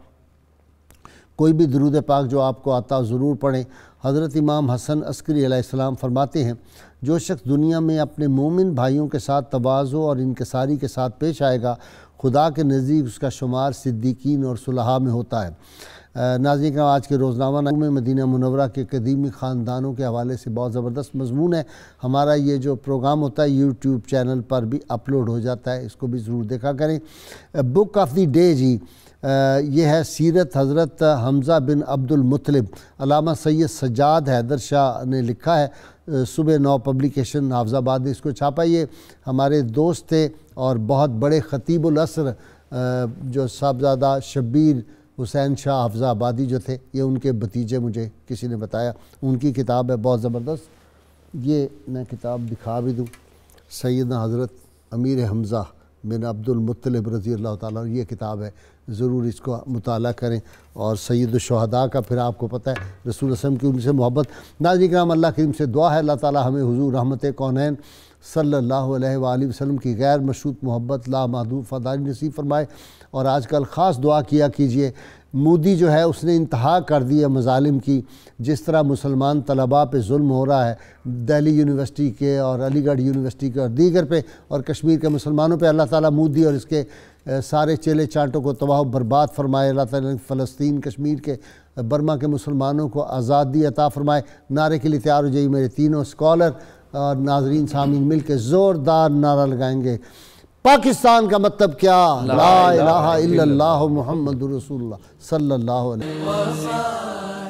کوئی بھی درود پاک جو آپ کو آتا ضرور پڑھیں. حضرت امام حسن عسکری علیہ السلام فرماتے ہیں جو شخص دنیا میں اپنے مومن بھائیوں کے ساتھ تواضع اور انکساری کے ساتھ پیش آئے گا, خدا کے نزدیک اس کا شمار صدیقین اور صلحاء میں ہوتا ہے. ناظرین کا آج کے روزنامہ میں مدینہ منورہ کے قدیمی خاندانوں کے حوالے سے بہت زبردست مضمون ہے. ہمارا یہ جو پروگرام ہوتا ہے یوٹیوب چینل پر بھی اپلوڈ ہو جاتا ہے, اس کو بھی ضرور دیکھا کریں. بک آف دی ڈے جی یہ ہے سیرت حضرت حمزہ بن عبد المطلب. علامہ سید سجاد حیدر شاہ نے لکھا ہے, صبح 9 پبلیکیشن حافظ آباد نے اس کو چھاپا. یہ ہمارے دوست تھے اور بہت بڑے خطیب العصر جو صاحبزادہ شبیر حسین شاہ حافظ آبادی جو تھے, یہ ان کے بھتیجے, مجھے کسی نے بتایا, ان کی کتاب ہے بہت زبردست. یہ میں کتاب دکھا بھی دوں, سیدنا حضرت امیر حمزہ بن عبد المطلب رضی اللہ تعالیٰ, یہ کتاب ہے, ضرور اس کو مطالعہ کریں. اور سید الشہداء کا پھر آپ کو پتہ ہے رسول وسلم کی ان سے محبت. ناظرین کرام, اللہ کریم سے دعا ہے اللہ تعالیٰ ہمیں حضور رحمت کونین صلی اللہ علیہ وآلہ وسلم کی غیر مشروط محبت لامحدود فضائل نصیب فرمائے. اور آج کل خاص دعا کیا کیجئے, مودی جو ہے اس نے انتہا کر دی ہے مظالم کی. جس طرح مسلمان طلباء پہ ظلم ہو رہا ہے دہلی یونیورسٹی کے اور علی گڑھ یونیورسٹی کے اور دیگر پہ, اور کشمیر کے مسلمانوں پہ, اللہ تعالیٰ مودی اور اس کے سارے چیلے چانٹوں کو تباہ و برباد فرمائے. اللہ تعالیٰ فلسطین کشمیر کے برما کے مسلمانوں کو آزادی عطا فرمائے. نعرے کے لیے تیار ہو جائیے میرے تینوں اسکالر اور ناظرین سامعین مل کے زوردار نعرہ لگائیں گے. پاکستان کا مطلب کیا؟ لا الہ الا اللہ محمد رسول اللہ صلی اللہ علیہ وسلم.